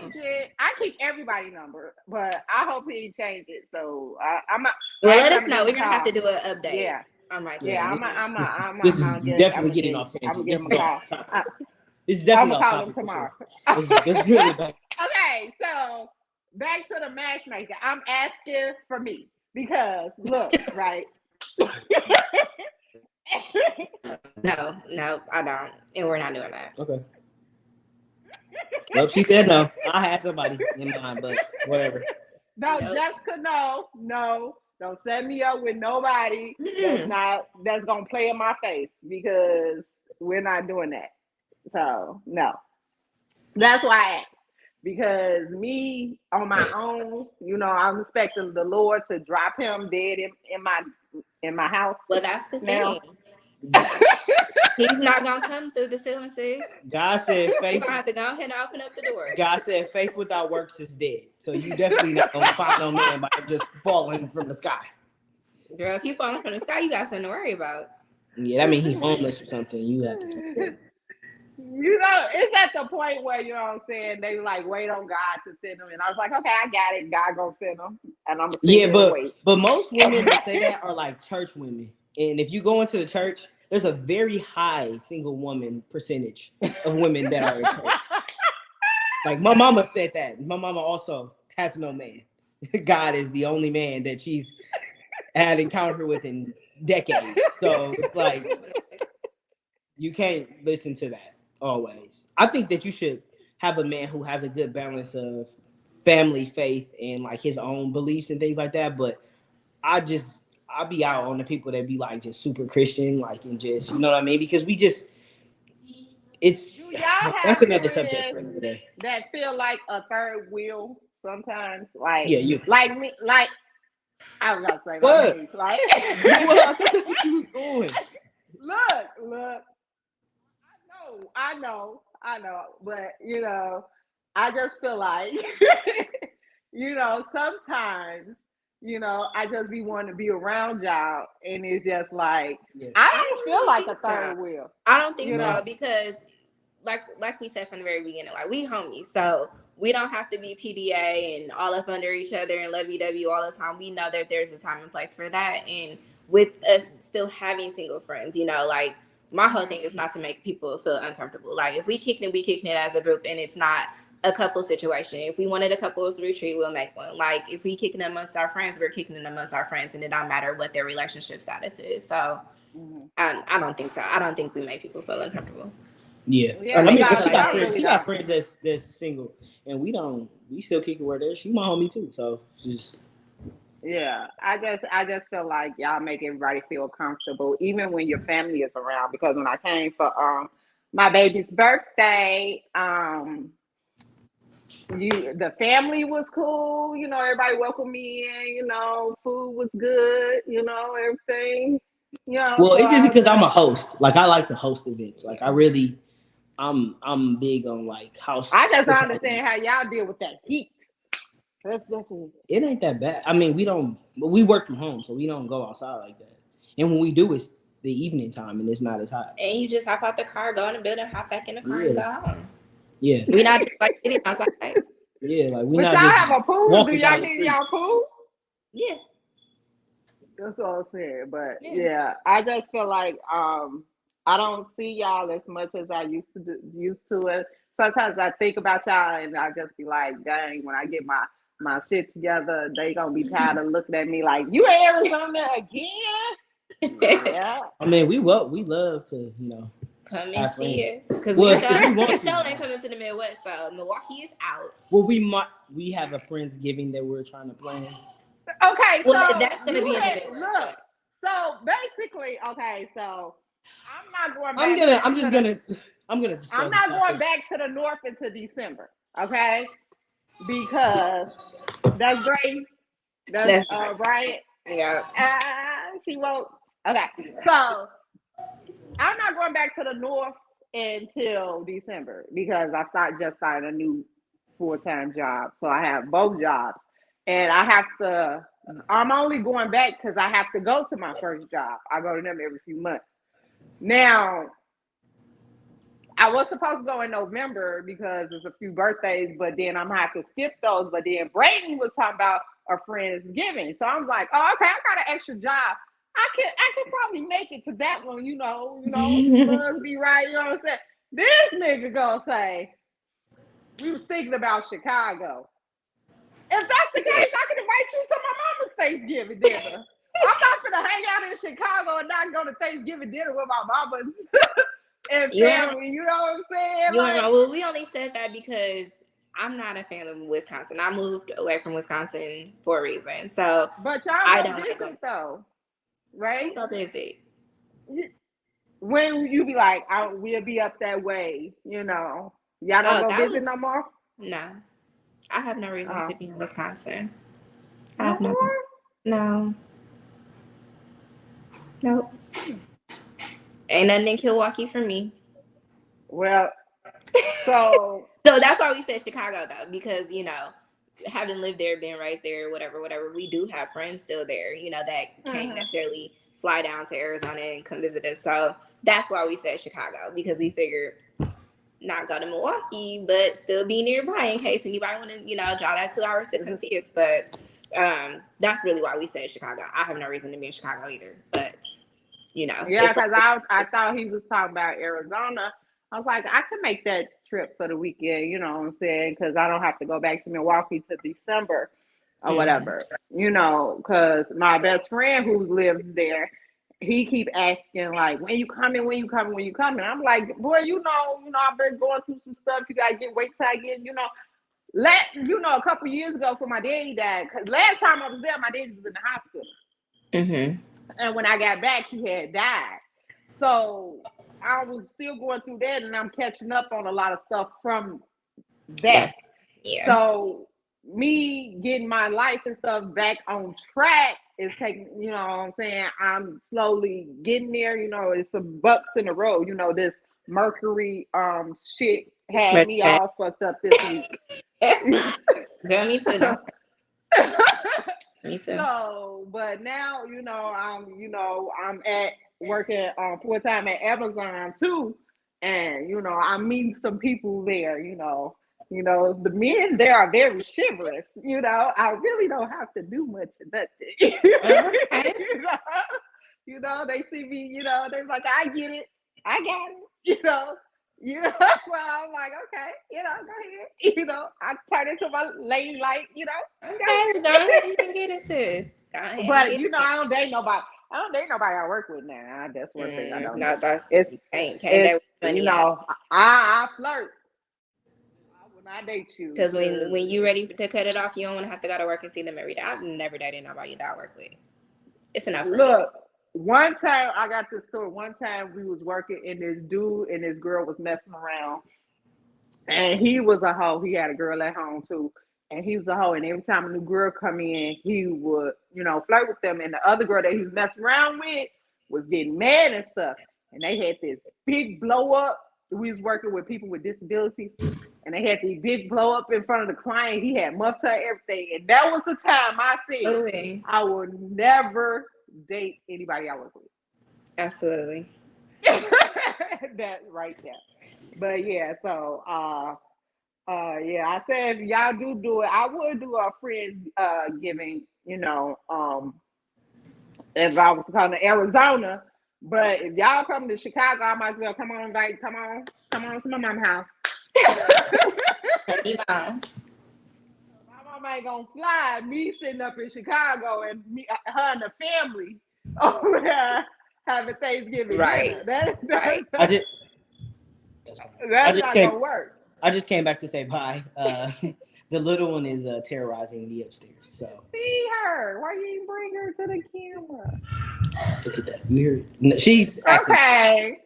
I keep everybody's number, but I hope he changed it. So I'm not. Well, let us know. We're gonna have to do an update. Yeah. I'm right. Yeah, I'm This is definitely getting off tangent. I'm gonna give him a call. This is definitely I'm gonna call him tomorrow. It's really bad. Okay, so back to the matchmaker. I'm asking for me because look, right. No, I don't. And we're not doing that. Okay. Well, she said no. I had somebody in mind, but whatever. No, Jessica, no. Don't set me up with nobody that's gonna play in my face because we're not doing that. So no. That's why I asked. Because me on my own, I'm expecting the Lord to drop him dead in my house. Well, that's the thing. He's not gonna come through the ceiling, sis. God said faith. You're gonna have to go ahead and open up the door. God said faith without works is dead. So you definitely not gonna find no man by just falling from the sky. Girl, if you falling from the sky, you got something to worry about. Yeah, that means he's homeless or something. You have to. It's at the point where, you know what I'm saying, they like wait on God to send them. And I was like, okay, I got it. God gonna send them. And I'm gonna wait. But most women that say that are like church women. And if you go into the church, there's a very high single woman percentage of women that are in church. Like my mama said that. My mama also has no man. God is the only man that she's had encounter with in decades. So it's like you can't listen to that always. I think that you should have a man who has a good balance of family, faith, and like his own beliefs and things like that. But I'll be out on the people that be like just super Christian, like, and just, you know what I mean? Because that's another subject for another day. That feel like a third wheel sometimes. Like, yeah, like me, like, I was gonna say, what? Like, well, I thought that's what you was doing. Look. I know, but I just feel like, sometimes, I just be wanting to be around y'all, and it's just like I don't feel like a third wheel. I don't think so because, like we said from the very beginning, like we homies, so we don't have to be PDA and all up under each other and lovey-dovey all the time. We know that there's a time and place for that, and with us still having single friends, like. My whole thing is not to make people feel uncomfortable. Like if we kicking it as a group and it's not a couple situation. If we wanted a couples retreat, we'll make one. Like if we kicking amongst our friends, we're kicking it amongst our friends, and it don't matter what their relationship status is. So I don't think so. I don't think we make people feel uncomfortable. Yeah. I mean, she got friends that's single, and we still kick it where they're. She my homie too. So just. Yeah, I just feel like y'all make everybody feel comfortable, even when your family is around. Because when I came for my baby's birthday, the family was cool. Everybody welcomed me in. Food was good. Everything. Well, it's just because I'm a host. Like I like to host events. Like I'm big on like house. I just don't understand how y'all deal with that heat. It ain't that bad. I mean, we work from home, so we don't go outside like that. And when we do, it's the evening time, and it's not as hot. And you just hop out the car, go in the building, hop back in the car, and go home. Yeah. We not just like sitting outside. Yeah, like we but not. Y'all just have a pool? Do y'all need y'all pool? Yeah. That's all I'm saying. But yeah, I just feel like I don't see y'all as much as I used to it. Sometimes I think about y'all and I just be like, dang, when I get my shit together, they gonna be tired of looking at me like, you in Arizona again? Yeah. I mean, we love to, come and see us because we still ain't coming to the Midwest, so Milwaukee is out. Well, we have a Friendsgiving that we're trying to plan. Okay, well, so that's gonna be in the Midwest. Look, so basically, okay, so I'm not going back. I'm not going back to the north until December. Okay. Because that's great. That's right. Yeah. She won't. Okay. So I'm not going back to the north until December because I started a new full-time job. So I have both jobs. And I'm only going back because I have to go to my first job. I go to them every few months. Now, I was supposed to go in November because there's a few birthdays, but then I'm gonna have to skip those. But then Brayden was talking about a Friendsgiving, so I'm like, oh, okay, I got an extra job. I can probably make it to that one, funds be right, you know what I'm saying? This nigga gonna say we was thinking about Chicago. If that's the case, I can invite you to my mama's Thanksgiving dinner. I'm not gonna hang out in Chicago and not go to Thanksgiving dinner with my mama and family. You know what I'm saying? Well, we only said that because I'm not a fan of Wisconsin. I moved away from Wisconsin for a reason. So, but y'all go visit though, right? Go visit. When you be like, we'll be up that way, you know. Y'all don't go visit no more? No. I have no reason to be in Wisconsin. I no have more? No. Nope. Ain't nothing in Milwaukee for me. Well, so that's why we said Chicago though, because you know, having lived there, been raised there, whatever, we do have friends still there, you know, that can't necessarily fly down to Arizona and come visit us. So that's why we said Chicago, because we figured not go to Milwaukee, but still be nearby in case anybody want to, you know, draw that 2 hours to come see us. But that's really why we said Chicago. I have no reason to be in Chicago either, but you know. Yeah, because I thought he was talking about Arizona. I was like, I can make that trip for the weekend, you know what I'm saying? Because I don't have to go back to Milwaukee to December or whatever, you know, because my best friend who lives there, he keep asking like, when you coming? I'm like, boy, you know, I've been going through some stuff. You gotta wait till I get, you know, a couple years ago for my daddy died. Cause last time I was there, my daddy was in the hospital, and when I got back, he had died. So I was still going through that, and I'm catching up on a lot of stuff from that. Yeah. So me getting my life and stuff back on track is taking, you know what I'm saying? I'm slowly getting there, you know, it's some bumps in the road. You know, this Mercury shit had me all fucked up this week. Girl, me too. Me too. So, but now, I'm at working full time at Amazon too. And, you know, I'm meeting some people there, you know, the men there are very chivalrous, you know. I really don't have to do much of nothing. You know, they see me, you know, they're like, I get it. I got it, you know. So I'm like, okay, you know, go ahead. You know, I turn into my lady light, you know. Okay, go ahead, you can get it, sis. But, you know, I don't date nobody I work with now. That's one thing I don't do. No, that's it's you know, I flirt. I will not date you. Because when you're ready to cut it off, you don't want to have to go to work and see them every day. I've never dated nobody that I work with. It's enough for me. One time I got this story. One time we was working and this dude and this girl was messing around. And he was a hoe. He had a girl at home too. And he was a hoe. And every time a new girl come in, he would, you know, flirt with them. And the other girl that he was messing around with was getting mad and stuff. And they had this big blow up. We was working with people with disabilities. And they had the big blow up in front of the client. He had muffs and everything. And that was the time I said, I will never date anybody I work with. Absolutely. That right there. But yeah, so yeah, I said if y'all do it, I would do a friend giving, you know, if I was coming to Arizona. But if y'all come to Chicago, I might as well come on to my mom's house. My mama ain't gonna fly. Me sitting up in Chicago and her and the family over there having Thanksgiving. Right. Right. That's not gonna work. I just came back to say bye. The little one is terrorizing me upstairs. So see her. Why you didn't bring her to the camera? Look at that. You hear? She's acting, okay.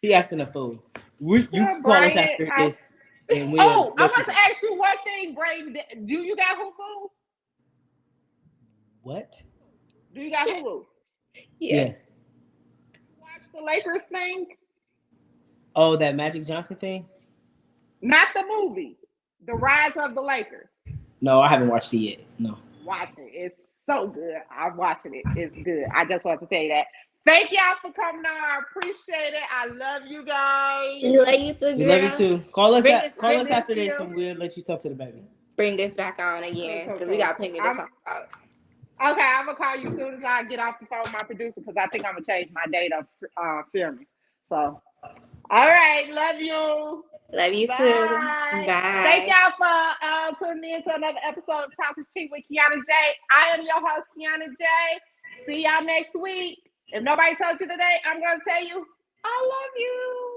She acting a fool. You can call us after this. And I want to ask you one thing, Brayden. Do you got Hulu? What? Do you got Hulu? Yes. Watch the Lakers thing? Oh, that Magic Johnson thing? Not the movie. The Rise of the Lakers. No, I haven't watched it yet. No. Watch it. It's so good. I'm watching it. It's good. I just want to tell you that. Thank y'all for coming on. I appreciate it. I love you guys. We love you too, girl. We love you too. Call us after this and we'll let you talk to the baby. Bring this back on again because we got plenty to talk about. Okay, I'm going to call you as soon as I get off the phone with my producer because I think I'm going to change my date of filming. So, all right. Love you. Love you Bye. too. Bye. Thank y'all for tuning in to another episode of Talking Cheap with Kianna J. I am your host, Kianna J. See y'all next week. If nobody told you today, I'm going to tell you, I love you.